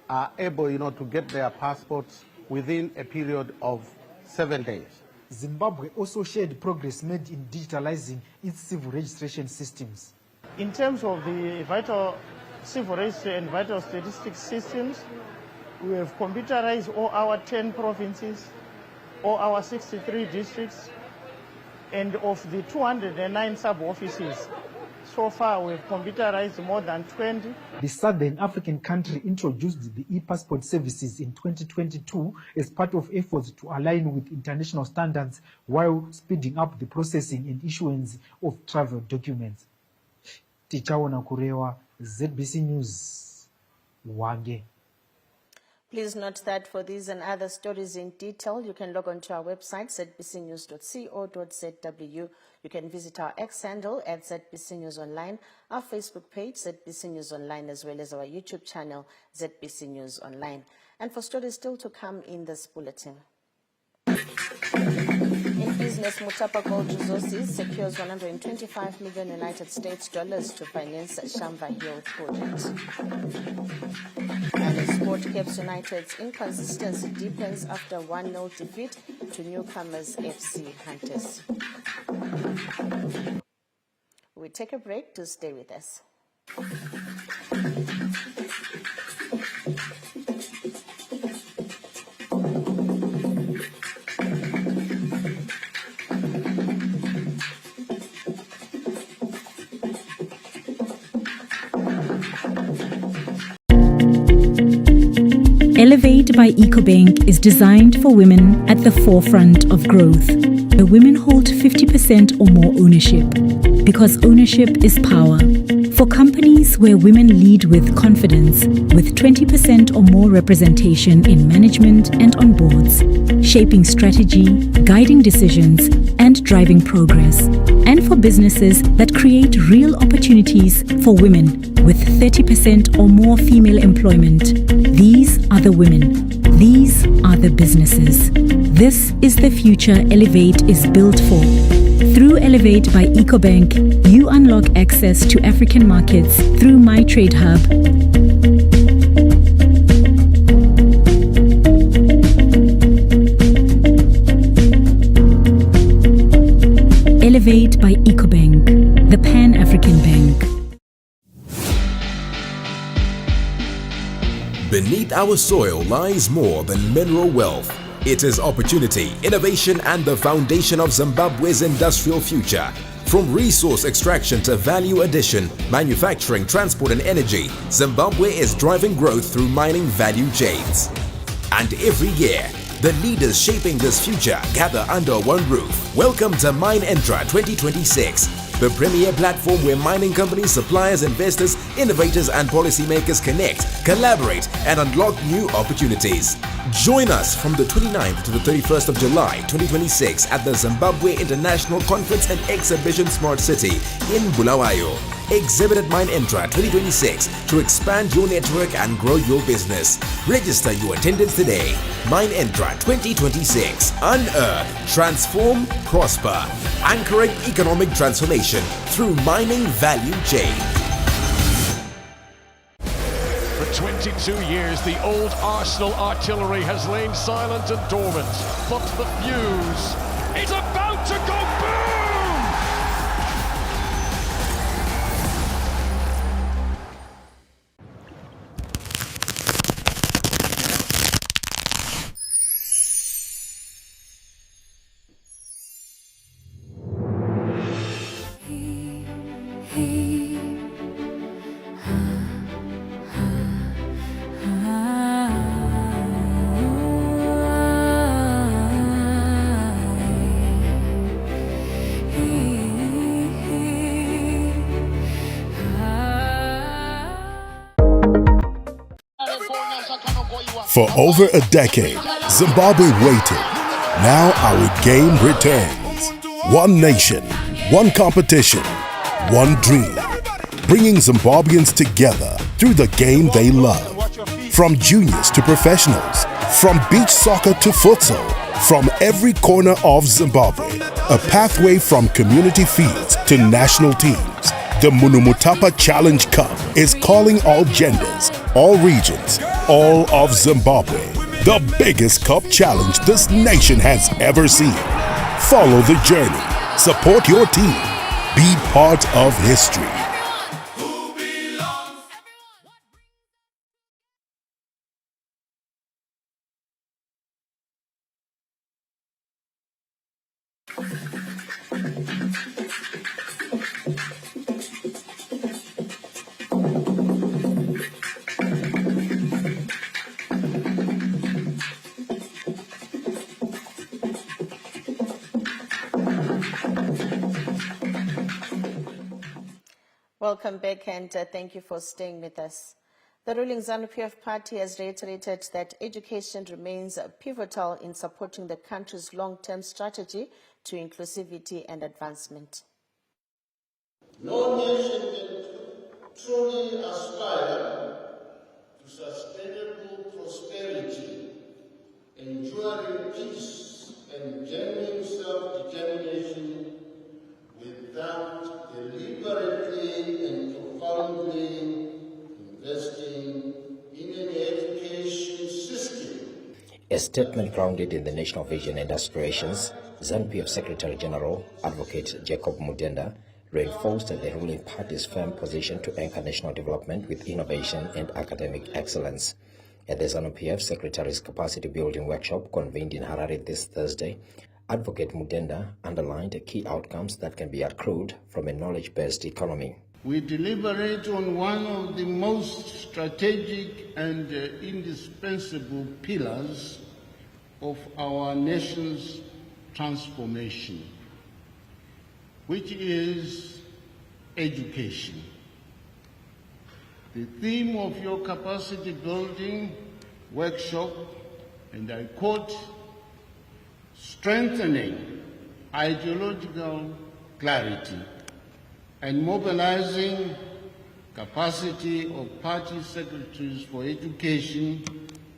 Speaker 27: are able, to get their passports within a period of 7 days.
Speaker 17: Zimbabwe also shared progress made in digitalizing its civil registration systems.
Speaker 26: In terms of the vital civil registry and vital statistics systems, we have computerized all our 10 provinces, all our 63 districts, and of the 209 sub-offices. So far, we've computerized more than 20.
Speaker 17: The Southern African country introduced the e-passport services in 2022 as part of efforts to align with international standards while speeding up the processing and issuance of travel documents. Tichaona Kurewa, ZBC News, Hwange.
Speaker 1: Please note that for these and other stories in detail, you can log on to our website, zbcnews.co.zw. You can visit our X handle at ZBC News Online, our Facebook page, ZBC News Online, as well as our YouTube channel, ZBC News Online. And for stories still to come in this bulletin. In business, Mutapa Gold Resources secures $125 million United States to finance Shamba Hill project. And in sport, Cape United's inconsistency deepens after 1-0 defeat to newcomers FC Hunters. We take a break to stay with us.
Speaker 28: Elevate by EcoBank is designed for women at the forefront of growth, where women hold 50% or more ownership, because ownership is power. For companies where women lead with confidence, with 20% or more representation in management and on boards, shaping strategy, guiding decisions, and driving progress, and for businesses that create real opportunities for women with 30% or more female employment. These are the women. These are the businesses. This is the future Elevate is built for. Through Elevate by EcoBank, you unlock access to African markets through My Trade Hub. Elevate by EcoBank, the Pan-African Bank.
Speaker 2: Beneath our soil lies more than mineral wealth. It is opportunity, innovation, and the foundation of Zimbabwe's industrial future. From resource extraction to value addition, manufacturing, transport, and energy, Zimbabwe is driving growth through mining value chains. And every year, the leaders shaping this future gather under one roof. Welcome to MineEntra 2026. The premier platform where mining companies, suppliers, investors, innovators, and policymakers connect, collaborate, and unlock new opportunities. Join us from the 29th to the 31st of July 2026 at the Zimbabwe International Conference and Exhibition Smart City in Bulawayo. Exhibit at MineEntra 2026 to expand your network and grow your business. Register your attendance today. MineEntra 2026. Unearth, transform, prosper. Anchoring economic transformation through mining value chain.
Speaker 3: For 22 years, the old Arsenal artillery has lain silent and dormant. But the fuse is about to go boom!
Speaker 5: For over a decade, Zimbabwe waited. Now our game returns. One nation, one competition, one dream. Bringing Zimbabweans together through the game they love. From juniors to professionals, from beach soccer to futsal, from every corner of Zimbabwe. A pathway from community fields to national teams. The Munumutapa Challenge Cup is calling all genders, all regions, all of Zimbabwe. The biggest cup challenge this nation has ever seen. Follow the journey, support your team, be part of history.
Speaker 1: Welcome back, and thank you for staying with us. The ruling ZANU-PF party has reiterated that education remains pivotal in supporting the country's long-term strategy to inclusivity and advancement.
Speaker 15: No nation can truly aspire to sustainable prosperity, enduring peace, and genuine self-determination without deliberately and profoundly investing in an education system.
Speaker 20: A statement grounded in the national vision and aspirations, ZANU-PF Secretary General Advocate Jacob Mudenda reinforced the ruling party's firm position to anchor national development with innovation and academic excellence. At the ZANU-PF Secretary's capacity building workshop convened in Harare this Thursday, Advocate Mudenda underlined key outcomes that can be accrued from a knowledge-based economy.
Speaker 21: We deliberate on one of the most strategic and indispensable pillars of our nation's transformation, which is education. The theme of your capacity building workshop, and I quote, strengthening ideological clarity, and mobilizing capacity of party secretaries for education,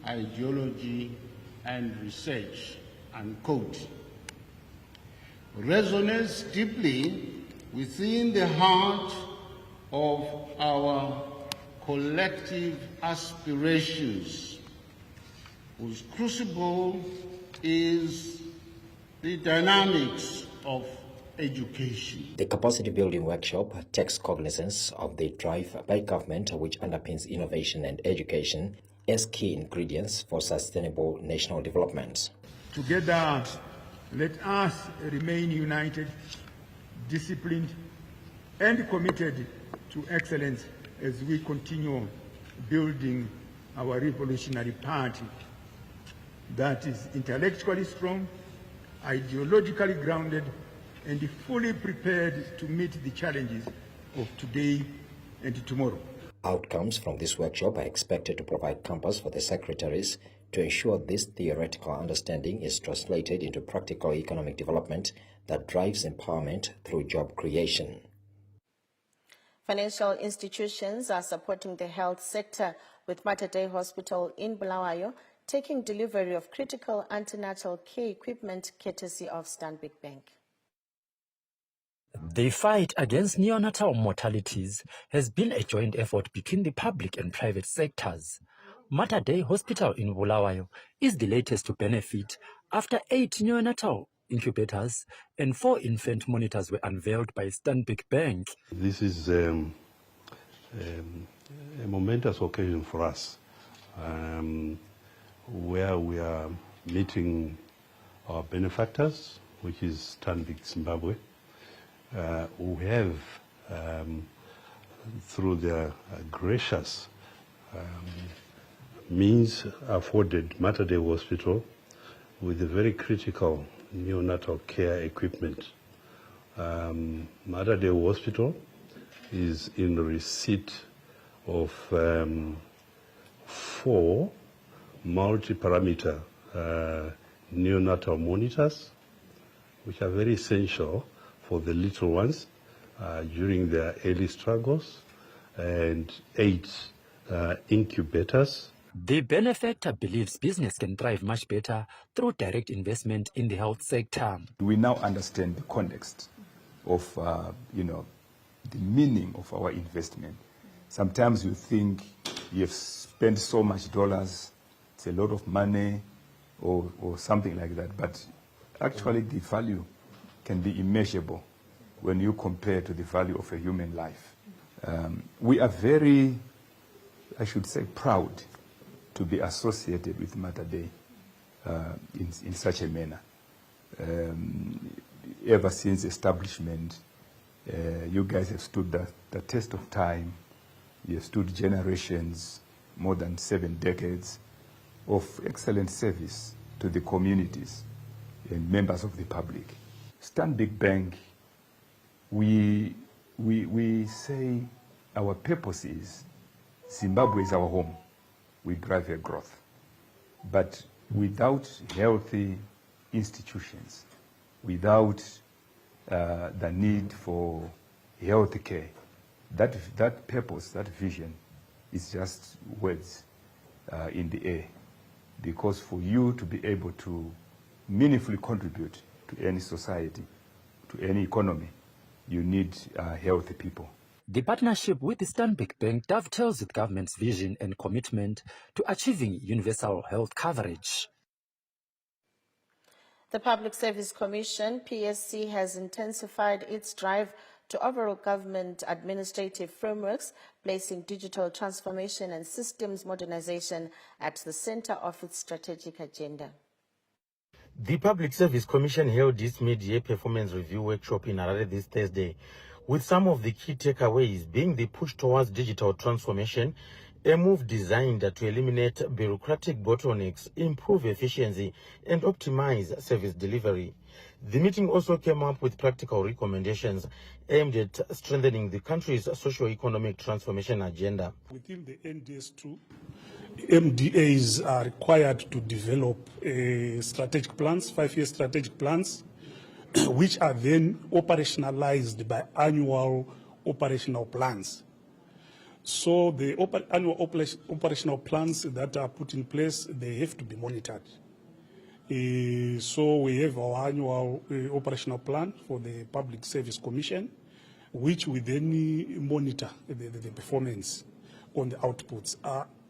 Speaker 21: ideology, and research, unquote, resonates deeply within the heart of our collective aspirations, whose crucible is the dynamics of education.
Speaker 20: The capacity building workshop takes cognizance of the drive by government which underpins innovation and education as key ingredients for sustainable national development.
Speaker 6: Together, let us remain united, disciplined, and committed to excellence as we continue building our revolutionary party that is intellectually strong, ideologically grounded, and fully prepared to meet the challenges of today and tomorrow.
Speaker 20: Outcomes from this workshop are expected to provide compass for the secretaries to ensure this theoretical understanding is translated into practical economic development that drives empowerment through job creation.
Speaker 1: Financial institutions are supporting the health sector, with Mater Dei Hospital in Bulawayo taking delivery of critical antenatal care equipment courtesy of Stanbic Bank.
Speaker 7: The fight against neonatal mortalities has been a joint effort between the public and private sectors. Mater Dei Hospital in Bulawayo is the latest to benefit after 8 neonatal incubators and 4 infant monitors were unveiled by Stanbic Bank.
Speaker 8: This is a momentous occasion for us, where we are meeting our benefactors, which is Stanbic Zimbabwe, who have, through their gracious means, afforded Mater Dei Hospital with a very critical neonatal care equipment. Mater Dei Hospital is in receipt of 4 multi-parameter neonatal monitors, which are very essential for the little ones during their early struggles, and 8 incubators.
Speaker 7: The benefactor believes business can thrive much better through direct investment in the health sector.
Speaker 9: We now understand the context of, the meaning of our investment. Sometimes you think you've spent so much dollars, it's a lot of money, or something like that. But actually, the value can be immeasurable when you compare to the value of a human life. We are very, I should say, proud to be associated with Mater Dei in such a manner. Ever since establishment, you guys have stood the test of time. You have stood generations, more than 7 decades of excellent service to the communities and members of the public. Stanbic Bank, we say our purpose is Zimbabwe is our home. We drive a growth. But without healthy institutions, without the need for health care, that purpose, that vision is just words in the air. Because for you to be able to meaningfully contribute to any society, to any economy, you need healthy people.
Speaker 7: The partnership with the Stanbic Bank dovetails with government's vision and commitment to achieving universal health coverage.
Speaker 1: The Public Service Commission, PSC, has intensified its drive to overall government administrative frameworks, placing digital transformation and systems modernization at the center of its strategic agenda.
Speaker 10: The Public Service Commission held its mid-year performance review workshop in Harare this Thursday, with some of the key takeaways being the push towards digital transformation, a move designed to eliminate bureaucratic bottlenecks, improve efficiency, and optimize service delivery. The meeting also came up with practical recommendations aimed at strengthening the country's socio-economic transformation agenda.
Speaker 23: Within the NDS2, MDAs are required to develop strategic plans, 5-year strategic plans, which are then operationalized by annual operational plans. So the annual operational plans that are put in place, they have to be monitored. So we have our annual operational plan for the Public Service Commission, which we then monitor the performance on the outputs.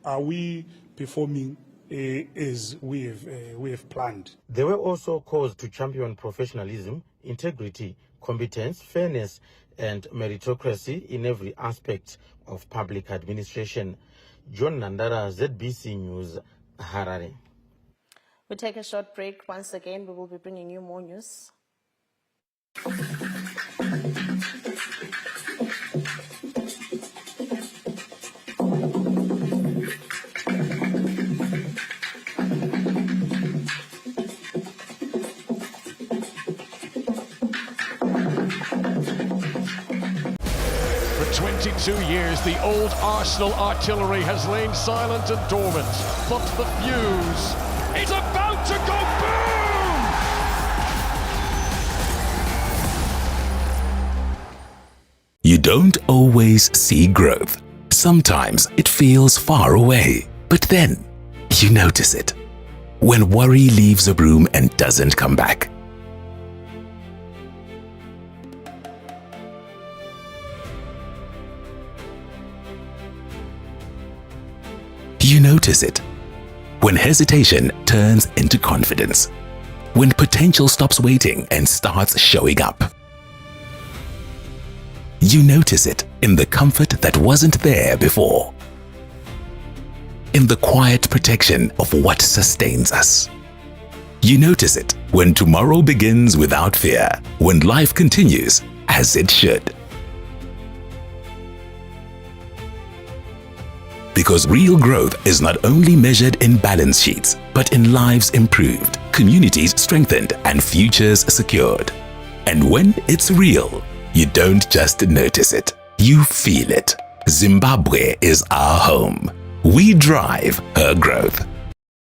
Speaker 23: Are we performing as we have planned?
Speaker 10: There were also calls to champion professionalism, integrity, competence, fairness, and meritocracy in every aspect of public administration. John Nandara, ZBC News, Harare.
Speaker 1: We take a short break. Once again, we will be bringing you more news.
Speaker 3: For 22 years, the old Arsenal artillery has lain silent and dormant, but the fuse is about to go boom!
Speaker 2: You don't always see growth. Sometimes it feels far away, but then you notice it. When worry leaves a room and doesn't come back. You notice it. When hesitation turns into confidence. When potential stops waiting and starts showing up. You notice it in the comfort that wasn't there before. In the quiet protection of what sustains us. You notice it when tomorrow begins without fear, when life continues as it should. Because real growth is not only measured in balance sheets, but in lives improved, communities strengthened, and futures secured. And when it's real, you don't just notice it, you feel it. Zimbabwe is our home. We drive her growth.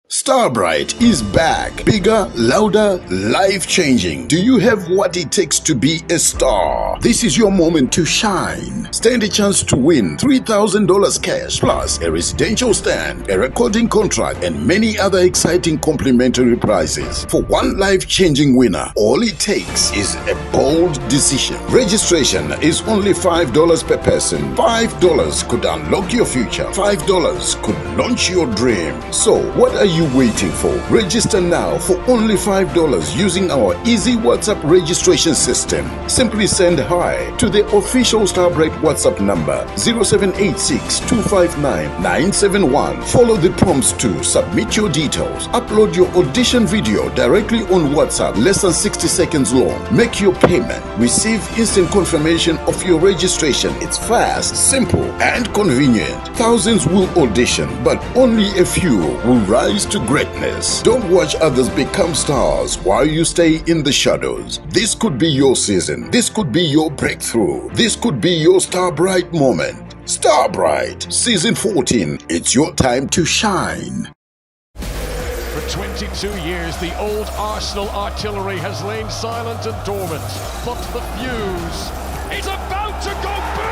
Speaker 4: Starbright is back. Bigger, louder, life-changing. Do you have what it takes to be a star? This is your moment to shine. Stand a chance to win $3,000 cash plus a residential stand, a recording contract, and many other exciting complimentary prizes. For one life-changing winner, all it takes is a bold decision. Registration is only $5 per person. $5 could unlock your future. $5 could launch your dream. So, what are you waiting for? Register now for only $5 using our easy WhatsApp registration system. Simply send hi to the official Starbright WhatsApp number 0786-259-971. Follow the prompts to submit your details. Upload your audition video directly on WhatsApp, less than 60 seconds long. Make your payment. Receive instant confirmation of your registration. It's fast, simple, and convenient. Thousands will audition, but only a few will rise to greatness. Don't watch others become stars while you stay in the shadows. This could be your season. This could be your breakthrough. This could be your Starbright moment. Starbright, Season 14. It's your time to shine.
Speaker 3: For 22 years, the old Arsenal artillery has lain silent and dormant, but the fuse is about to go boom!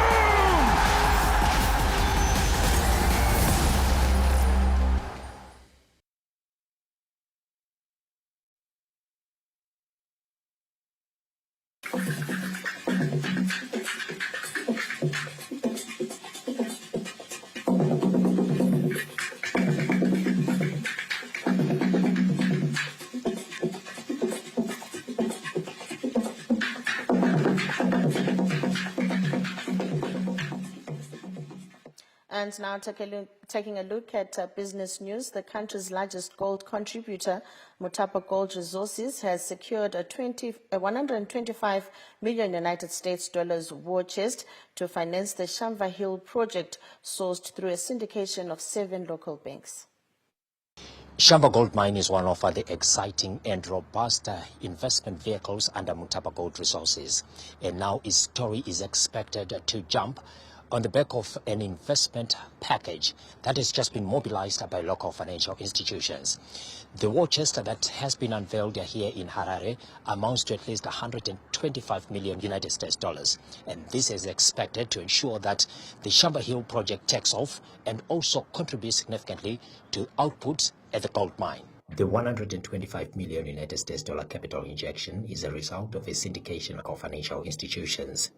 Speaker 1: And now taking a look at business news, the country's largest gold contributor, Mutapa Gold Resources, has secured a $125 million United States war chest to finance the Shamva Hill project, sourced through a syndication of 7 local banks.
Speaker 20: Shamva Gold Mine is one of the exciting and robust investment vehicles under Mutapa Gold Resources. And now its story is expected to jump on the back of an investment package that has just been mobilized by local financial institutions. The war chest that has been unveiled here in Harare amounts to at least 125 million United States dollars. And this is expected to ensure that the Shamba Hill project takes off and also contributes significantly to output at the gold mine. The 125 million United States dollar capital injection is a result of a syndication of financial institutions.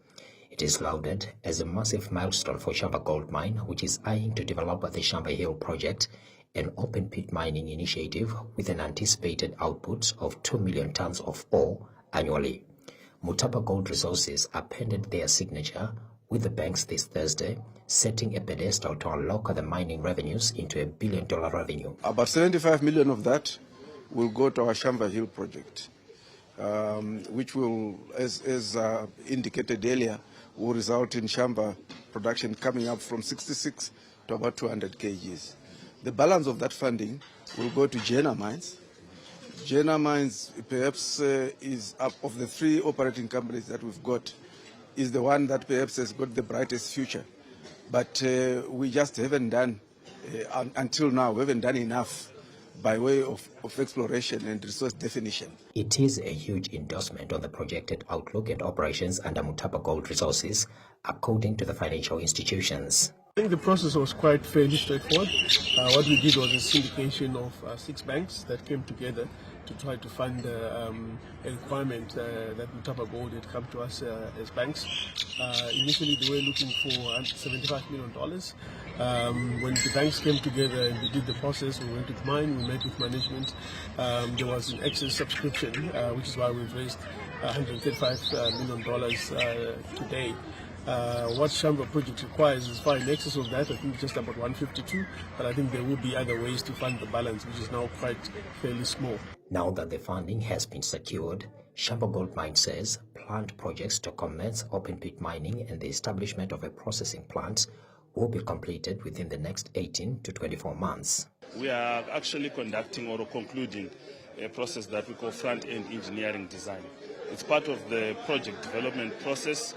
Speaker 20: It is lauded as a massive milestone for Shamba Gold Mine, which is eyeing to develop the Shamba Hill project, an open-pit mining initiative with an anticipated output of 2 million tons of ore annually. Mutapa Gold Resources appended their signature with the banks this Thursday, setting a pedestal to unlock the mining revenues into $1 billion revenue.
Speaker 11: About 75 million of that will go to our Shamba Hill project, which will, as indicated earlier, will result in Shamba production coming up from 66 to about 200 kgs. The balance of that funding will go to Jena Mines. Jena Mines perhaps is up of the 3 operating companies that we've got, is the one that perhaps has got the brightest future. But we just haven't done, until now, we haven't done enough by way of exploration and resource definition.
Speaker 20: It is a huge endorsement on the projected outlook and operations under Mutapa Gold Resources, according to the financial institutions.
Speaker 12: I think the process was quite fairly straightforward. What we did was a syndication of 6 banks that came together to try to fund a requirement that Mutapa Gold had come to us as banks. Initially, they were looking for $75 million. When the banks came together and we did the process, we went with mine, we met with management. There was an excess subscription, which is why we've raised $135 million today. What Shamba project requires is far in excess of that. I think just about 152, but I think there will be other ways to fund the balance, which is now quite fairly small.
Speaker 20: Now that the funding has been secured, Shamba Gold Mine says planned projects to commence open pit mining and the establishment of a processing plant will be completed within the next 18 to 24 months.
Speaker 13: We are actually conducting or concluding a process that we call front-end engineering design. It's part of the project development process,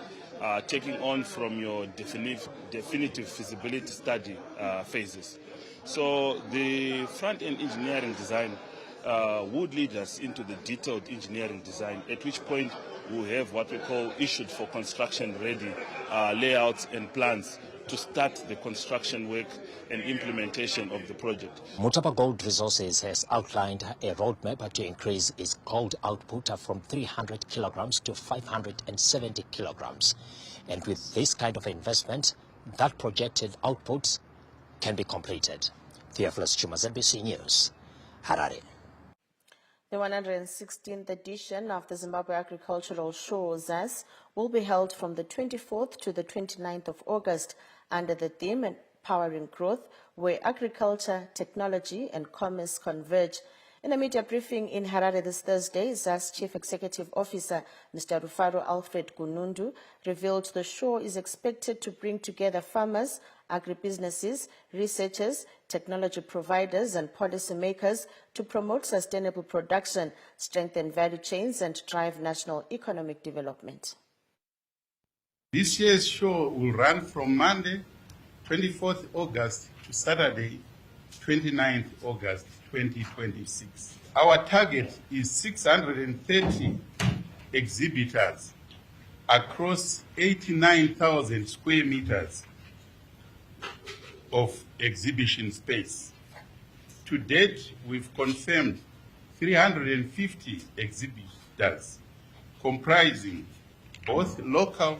Speaker 13: taking on from your definitive feasibility study phases. So the front-end engineering design would lead us into the detailed engineering design, at which point we'll have what we call issued for construction ready layouts and plans to start the construction work and implementation of the project.
Speaker 20: Mutapa Gold Resources has outlined a roadmap to increase its gold output from 300 kilograms to 570 kilograms. And with this kind of investment, that projected output can be completed. Theophilus Chuma, ZBC News, Harare.
Speaker 1: The 116th edition of the Zimbabwe Agricultural Show, ZAS, will be held from the 24th to the 29th of August under the theme Empowering Growth, where agriculture, technology and commerce converge. In a media briefing in Harare this Thursday, ZAS Chief Executive Officer Mr. Rufaro Alfred Gunundu revealed the show is expected to bring together farmers, agribusinesses, researchers, technology providers and policymakers to promote sustainable production, strengthen value chains and drive national economic development.
Speaker 26: This year's show will run from Monday, 24th August to Saturday, 29th August 2026. Our target is 630 exhibitors across 89,000 square meters of exhibition space. To date, we've confirmed 350 exhibitors comprising both local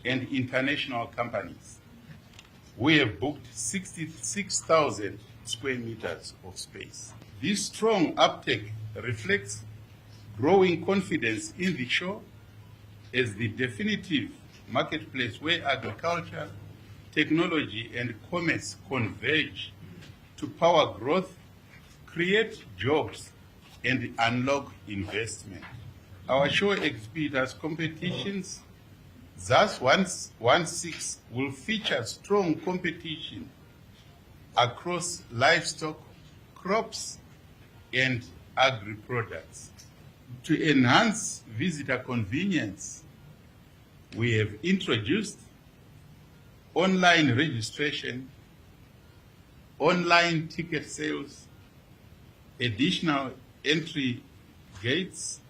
Speaker 26: and international companies. We have booked 66,000 square meters of space. This strong uptake reflects growing confidence in the show as the definitive marketplace where agriculture, technology and commerce converge to power growth, create jobs and unlock investment. Our show exhibitors competitions, ZAS 116, will feature strong competition across livestock, crops and agri-products. To enhance visitor convenience, we have introduced
Speaker 14: online registration, online ticket sales, additional entry gates,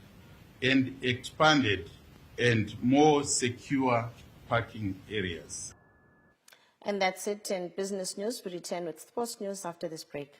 Speaker 14: and expanded and more secure parking areas.
Speaker 1: And that's it in business news. We return with sports news after this break.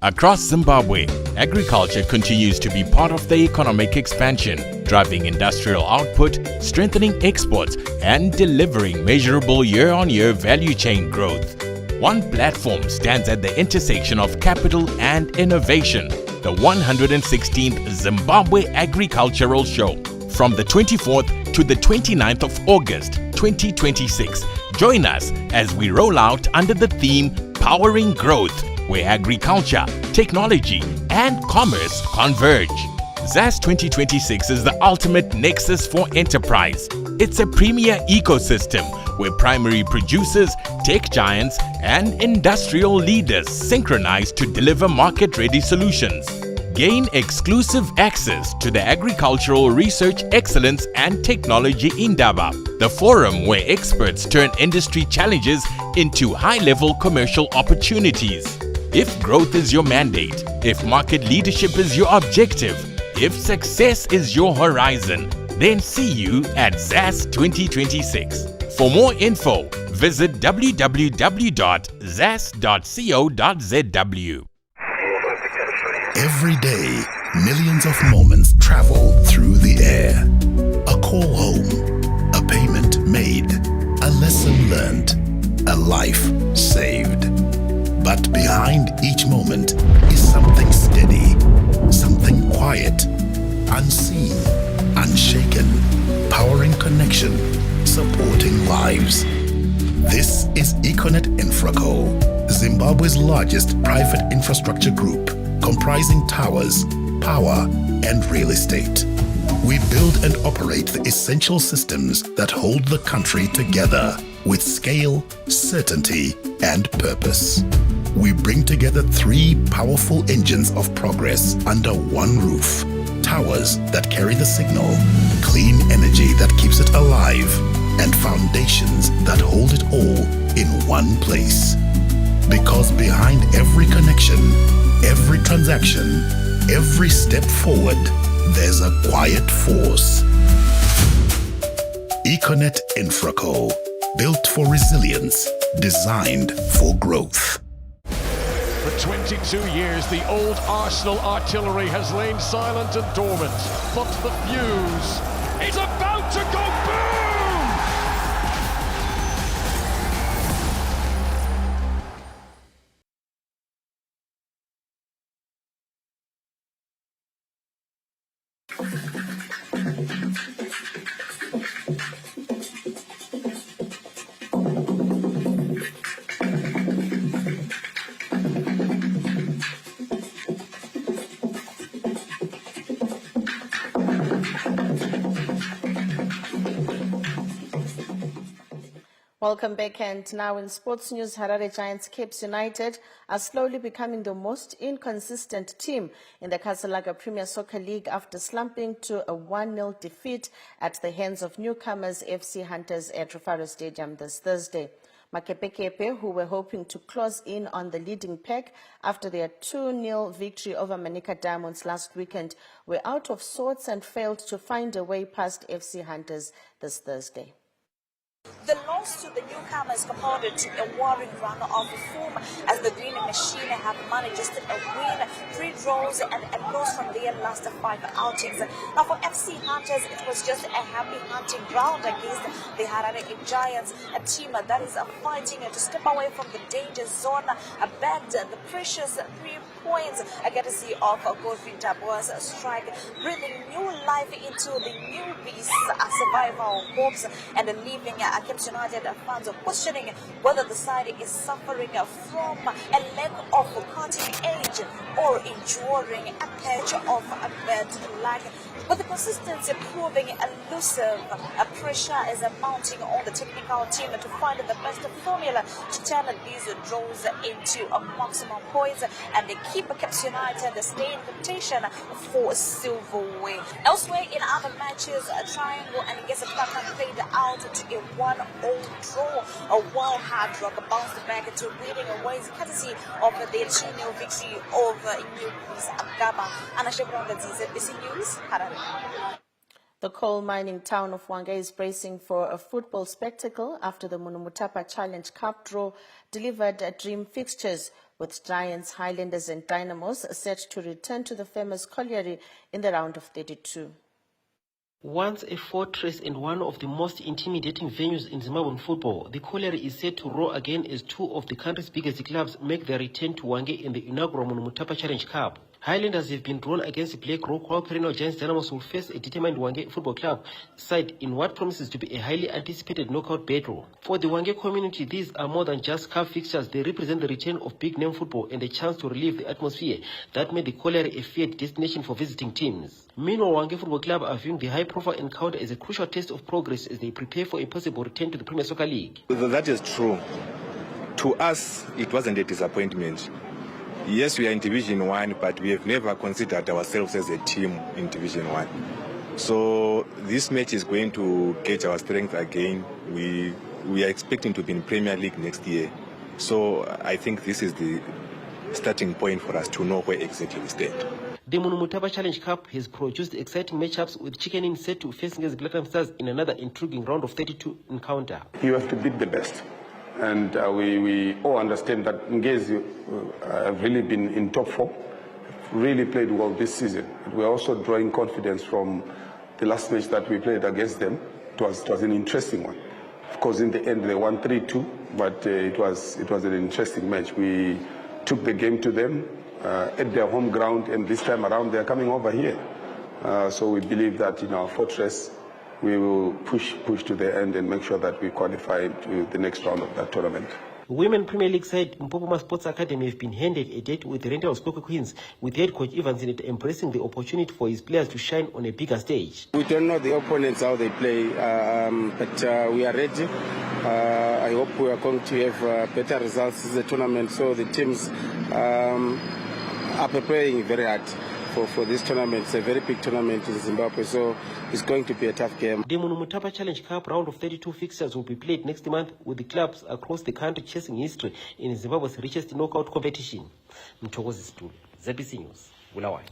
Speaker 16: Across Zimbabwe, agriculture continues to be part of the economic expansion, driving industrial output, strengthening exports, and delivering measurable year-on-year value chain growth. One platform stands at the intersection of capital and innovation, the 116th Zimbabwe Agricultural Show. From the 24th to the 29th of August 2026, join us as we roll out under the theme Powering Growth, where agriculture, technology, and commerce converge. ZAS 2026 is the ultimate nexus for enterprise. It's a premier ecosystem where primary producers, tech giants, and industrial leaders synchronize to deliver market-ready solutions. Gain exclusive access to the Agricultural Research Excellence and Technology Indaba, the forum where experts turn industry challenges into high-level commercial opportunities. If growth is your mandate, if market leadership is your objective, if success is your horizon, then see you at ZAS 2026. For more info, visit www.zas.co.zw.
Speaker 5: Every day, millions of moments travel through the air. A call home, a payment made, a lesson learned, a life saved. But behind each moment is something steady, something quiet, unseen, unshaken, powering connection, supporting lives. This is Econet Infraco, Zimbabwe's largest private infrastructure group, comprising towers, power, and real estate. We build and operate the essential systems that hold the country together with scale, certainty, and purpose. We bring together three powerful engines of progress under one roof. Towers that carry the signal, clean energy that keeps it alive, and foundations that hold it all in one place. Because behind every connection, every transaction, every step forward, there's a quiet force. Econet Infraco, built for resilience, designed for growth.
Speaker 3: For 22 years, the old Arsenal artillery has lain silent and dormant, but the fuse is about to go boom!
Speaker 1: Welcome back, and now in sports news, Harare Giants Capes United are slowly becoming the most inconsistent team in the Kasalaga Premier Soccer League after slumping to a 1-0 defeat at the hands of newcomers FC Hunters at Rufaro Stadium this Thursday. Makepekepe, who were hoping to close in on the leading pack after their 2-0 victory over Manica Diamonds last weekend, were out of sorts and failed to find a way past FC Hunters this Thursday.
Speaker 18: The loss to the newcomers compounded to a worrying run of form as the Green Machine have managed just a win, 3 draws and a loss from their last 5 outings. Now for FC Hunters, it was just a happy hunting ground against the Harare Giants, a team that is fighting to step away from the danger zone, bagged the precious 3 points, courtesy of Godfrey Taboa's strike, breathing new life into the newbies' survival hopes and leaving Cape United fans questioning whether the side is suffering from a lack of cutting edge or enduring a patch of bad luck. With the consistency proving elusive, pressure is mounting on the technical team to find the best formula to turn these draws into maximum points and keep Cape United stay in contention for silverware. Elsewhere in other matches, Triangle and Gesa Platinum played out to a 1-0 draw, while Hard Rock bounced back to winning ways courtesy of their 2-0 victory over New Police Agaba. Anna Shebron, ZBC News, Harare.
Speaker 1: The coal mining town of Hwange is bracing for a football spectacle after the Munumutapa Challenge Cup draw delivered dream fixtures, with Giants, Highlanders and Dynamos set to return to the famous colliery in the round of 32.
Speaker 15: Once a fortress and one of the most intimidating venues in Zimbabwean football, the colliery is set to roar again as two of the country's biggest clubs make their return to Hwange in the inaugural Munumutapa Challenge Cup. Highlanders have been drawn against Black Rock, while perennial Giants Dynamos will face a determined Hwange Football Club side in what promises to be a highly anticipated knockout battle. For the Hwange community, these are more than just cup fixtures. They represent the return of big-name football and a chance to relieve the atmosphere that made the colliery a feared destination for visiting teams. Meanwhile, Hwange Football Club are viewing the high-profile encounter as a crucial test of progress as they prepare for a possible return to the Premier Soccer League.
Speaker 17: That is true. To us, it wasn't a disappointment. Yes, we are in Division 1, but we have never considered ourselves as a team in Division 1. So this match is going to get our strength again. We are expecting to be in Premier League next year. So I think this is the starting point for us to know where exactly we stand.
Speaker 15: The Munumutapa Challenge Cup has produced exciting matchups, with Chicken Inn set to face against Black Stars in another intriguing round of 32 encounter.
Speaker 19: You have to beat the best. And we all understand that Ngezi have really been in top form, really played well this season. We're also drawing confidence from the last match that we played against them. It was an interesting one. Of course, in the end, they won 3-2, but it was an interesting match. We took the game to them at their home ground, and this time around, they're coming over here. So we believe that in our fortress, we will push to the end and make sure that we qualify to the next round of that tournament.
Speaker 15: Women Premier League side Mpopoma Sports Academy have been handed a date with the Rental Spoko Queens, with head coach Evans in it embracing the opportunity for his players to shine on a bigger stage.
Speaker 22: We don't know the opponents, how they play, but we are ready. I hope we are going to have better results in the tournament, so the teams are preparing very hard for this tournament. It's a very big tournament in Zimbabwe, so it's going to be a tough game.
Speaker 15: The Munumutapa Challenge Cup round of 32 fixtures will be played next month, with the clubs across the country chasing history in Zimbabwe's richest knockout competition. Mtokozi Stulu, ZBC News, Bulawayo.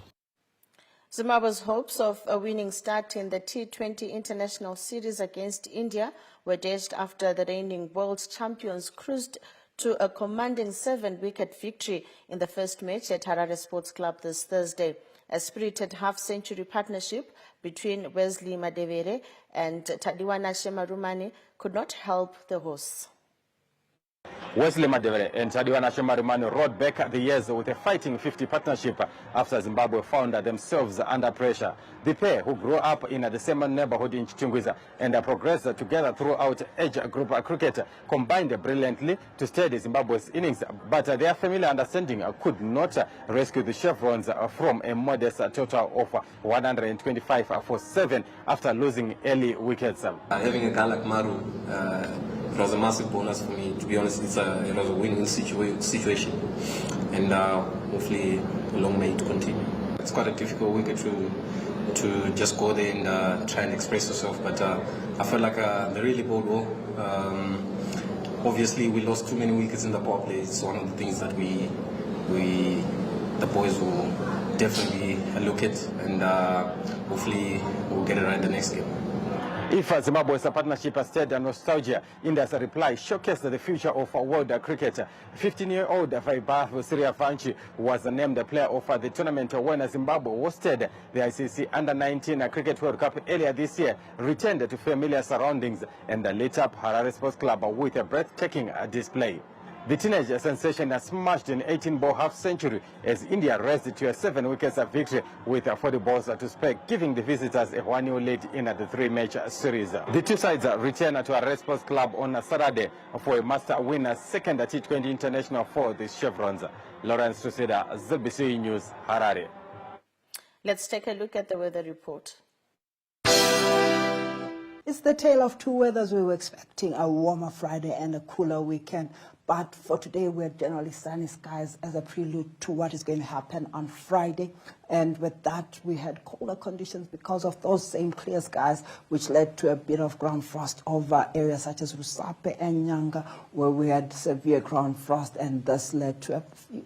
Speaker 1: Zimbabwe's hopes of a winning start in the T20 International Series against India were dashed after the reigning world champions cruised to a commanding 7-wicket victory in the first match at Harare Sports Club this Thursday. A spirited half-century partnership between Wesley Madevere and Tadiwana Shemarumani could not help the hosts.
Speaker 24: Wesley Madevere and Tadiwana Shemarumani rode back the years with a fighting 50 partnership after Zimbabwe found themselves under pressure. The pair, who grew up in the same neighborhood in Chichingwiza and progressed together throughout age group cricket, combined brilliantly to steady Zimbabwe's innings, but their familiar understanding could not rescue the Chevrons from a modest total of 125 for 7 after losing early wickets.
Speaker 25: Having a guy like Maru, it was a massive bonus for me. To be honest, it was a win-win situation, and hopefully a long way to continue. It's quite a difficult wicket to just go there and try and express yourself, but I felt like they really bowled well. Obviously, we lost too many wickets in the power play. It's one of the things that the boys will definitely look at, and hopefully we'll get it right the next game.
Speaker 24: If Zimbabwe's partnership stayed nostalgia, India's reply showcased the future of world cricket. 15-year-old Vaibath Siriavanchi was named the player of the tournament when Zimbabwe hosted the ICC Under-19 Cricket World Cup earlier this year, returned to familiar surroundings, and lit up Harare Sports Club with a breathtaking display. The teenage sensation has smashed an 18-ball half-century as India raced to a 7-wicket victory with 40 balls to spare, giving the visitors a 1-0 lead in the 3-match series. The two sides return to a Race Sports Club on Saturday for a must-win second T20 international for the Chevrons. Lawrence Tuseda, ZBC News, Harare.
Speaker 1: Let's take a look at the weather report.
Speaker 6: It's the tale of two weathers. We were expecting a warmer Friday and a cooler weekend. But for today, we're generally sunny skies as a prelude to what is going to happen on Friday. And with that, we had colder conditions because of those same clear skies, which led to a bit of ground frost over areas such as Rusape and Nyanga, where we had severe ground frost, and this led to a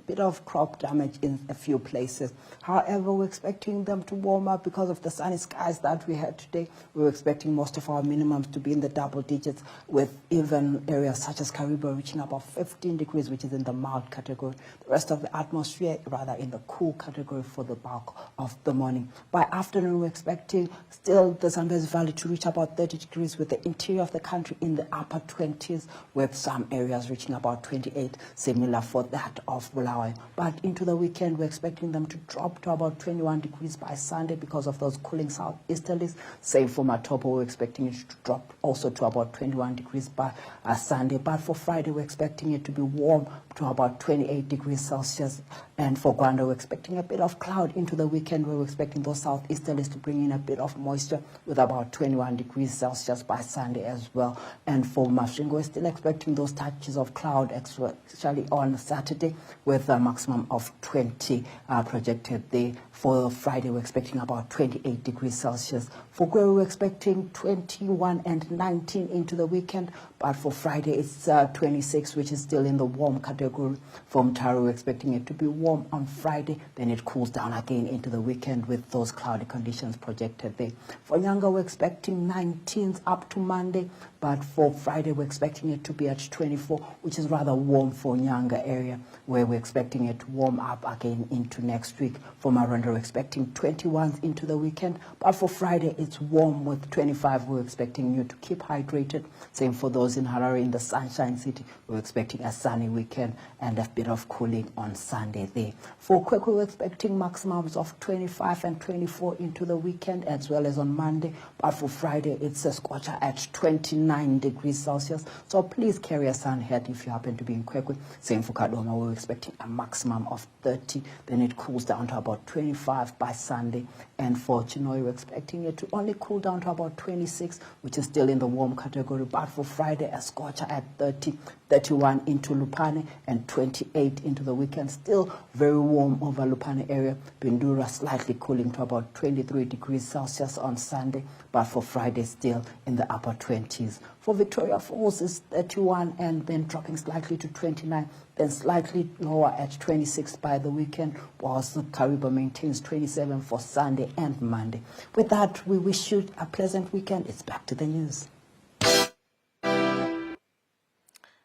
Speaker 6: bit of crop damage in a few places. However, we're expecting them to warm up because of the sunny skies that we had today. We were expecting most of our minimums to be in the double digits, with even areas such as Kariba reaching about 15 degrees, which is in the mild category. The rest of the atmosphere, rather in the cool category for the bulk of the morning. By afternoon, we're expecting still the Zambezi Valley to reach about 30 degrees, with the interior of the country in the upper 20s, with some areas reaching about 28, similar for that of Bulawayo. But into the weekend, we're expecting them to drop to about 21 degrees by Sunday because of those cooling southeasterlies. Same for Matopo, we're expecting it to drop also to about 21 degrees by Sunday. But for Friday, we're expecting it to be warm to about 28 degrees Celsius. And for Gwanda, we're expecting a bit of cloud into the weekend, where we're expecting those southeasterlies to bring in a bit of moisture, with about 21 degrees Celsius by Sunday as well. And for Masvingo, we're still expecting those touches of cloud, especially on Saturday, with a maximum of 20 projected there. For Friday, we're expecting about 28 degrees Celsius. For Gweru, we're expecting 21 and 19 into the weekend. But for Friday, it's 26, which is still in the warm category. For Mtaro, we're expecting it to be warm on Friday. Then it cools down again into the weekend with those cloudy conditions projected there. For Nyanga, we're expecting 19s up to Monday. But for Friday, we're expecting it to be at 24, which is rather warm for Nyanga area, where we're expecting it to warm up again into next week. For Marondo, we're expecting 21s into the weekend. But for Friday, it's warm with 25. We're expecting you to keep hydrated. Same for those in Harare, in the Sunshine City. We're expecting a sunny weekend and a bit of cooling on Sunday there. For Kwekwe, we're expecting maximums of 25 and 24 into the weekend, as well as on Monday. But for Friday, it's a scorcher at 29 degrees Celsius. So please carry a sun hat if you happen to be in Kwekwe. Same for Kadoma, we're expecting a maximum of 30. Then it cools down to about 25 by Sunday. And for Chinoi, we're expecting it to only cool down to about 26, which is still in the warm category. But for Friday, a scorcher at 30, 31 into Lupane, and 28 into the weekend. Still very warm over Lupane area. Bindura slightly cooling to about 23 degrees Celsius on Sunday, but for Friday still in the upper 20s. For Victoria Falls, it's 31 and then dropping slightly to 29, then slightly lower at 26 by the weekend, whilst the Kariba maintains 27 for Sunday and Monday. With that, we wish you a pleasant weekend. It's back to the news.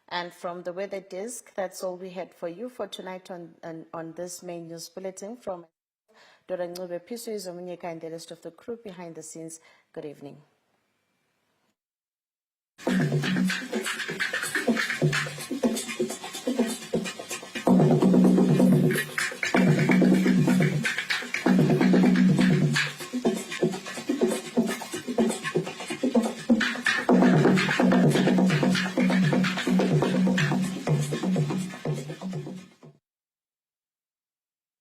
Speaker 1: And from the weather desk, that's all we had for you for tonight on this main news bulletin. From Dora Ngube, Piso Izomunyeka, and the rest of the crew behind the scenes, good evening.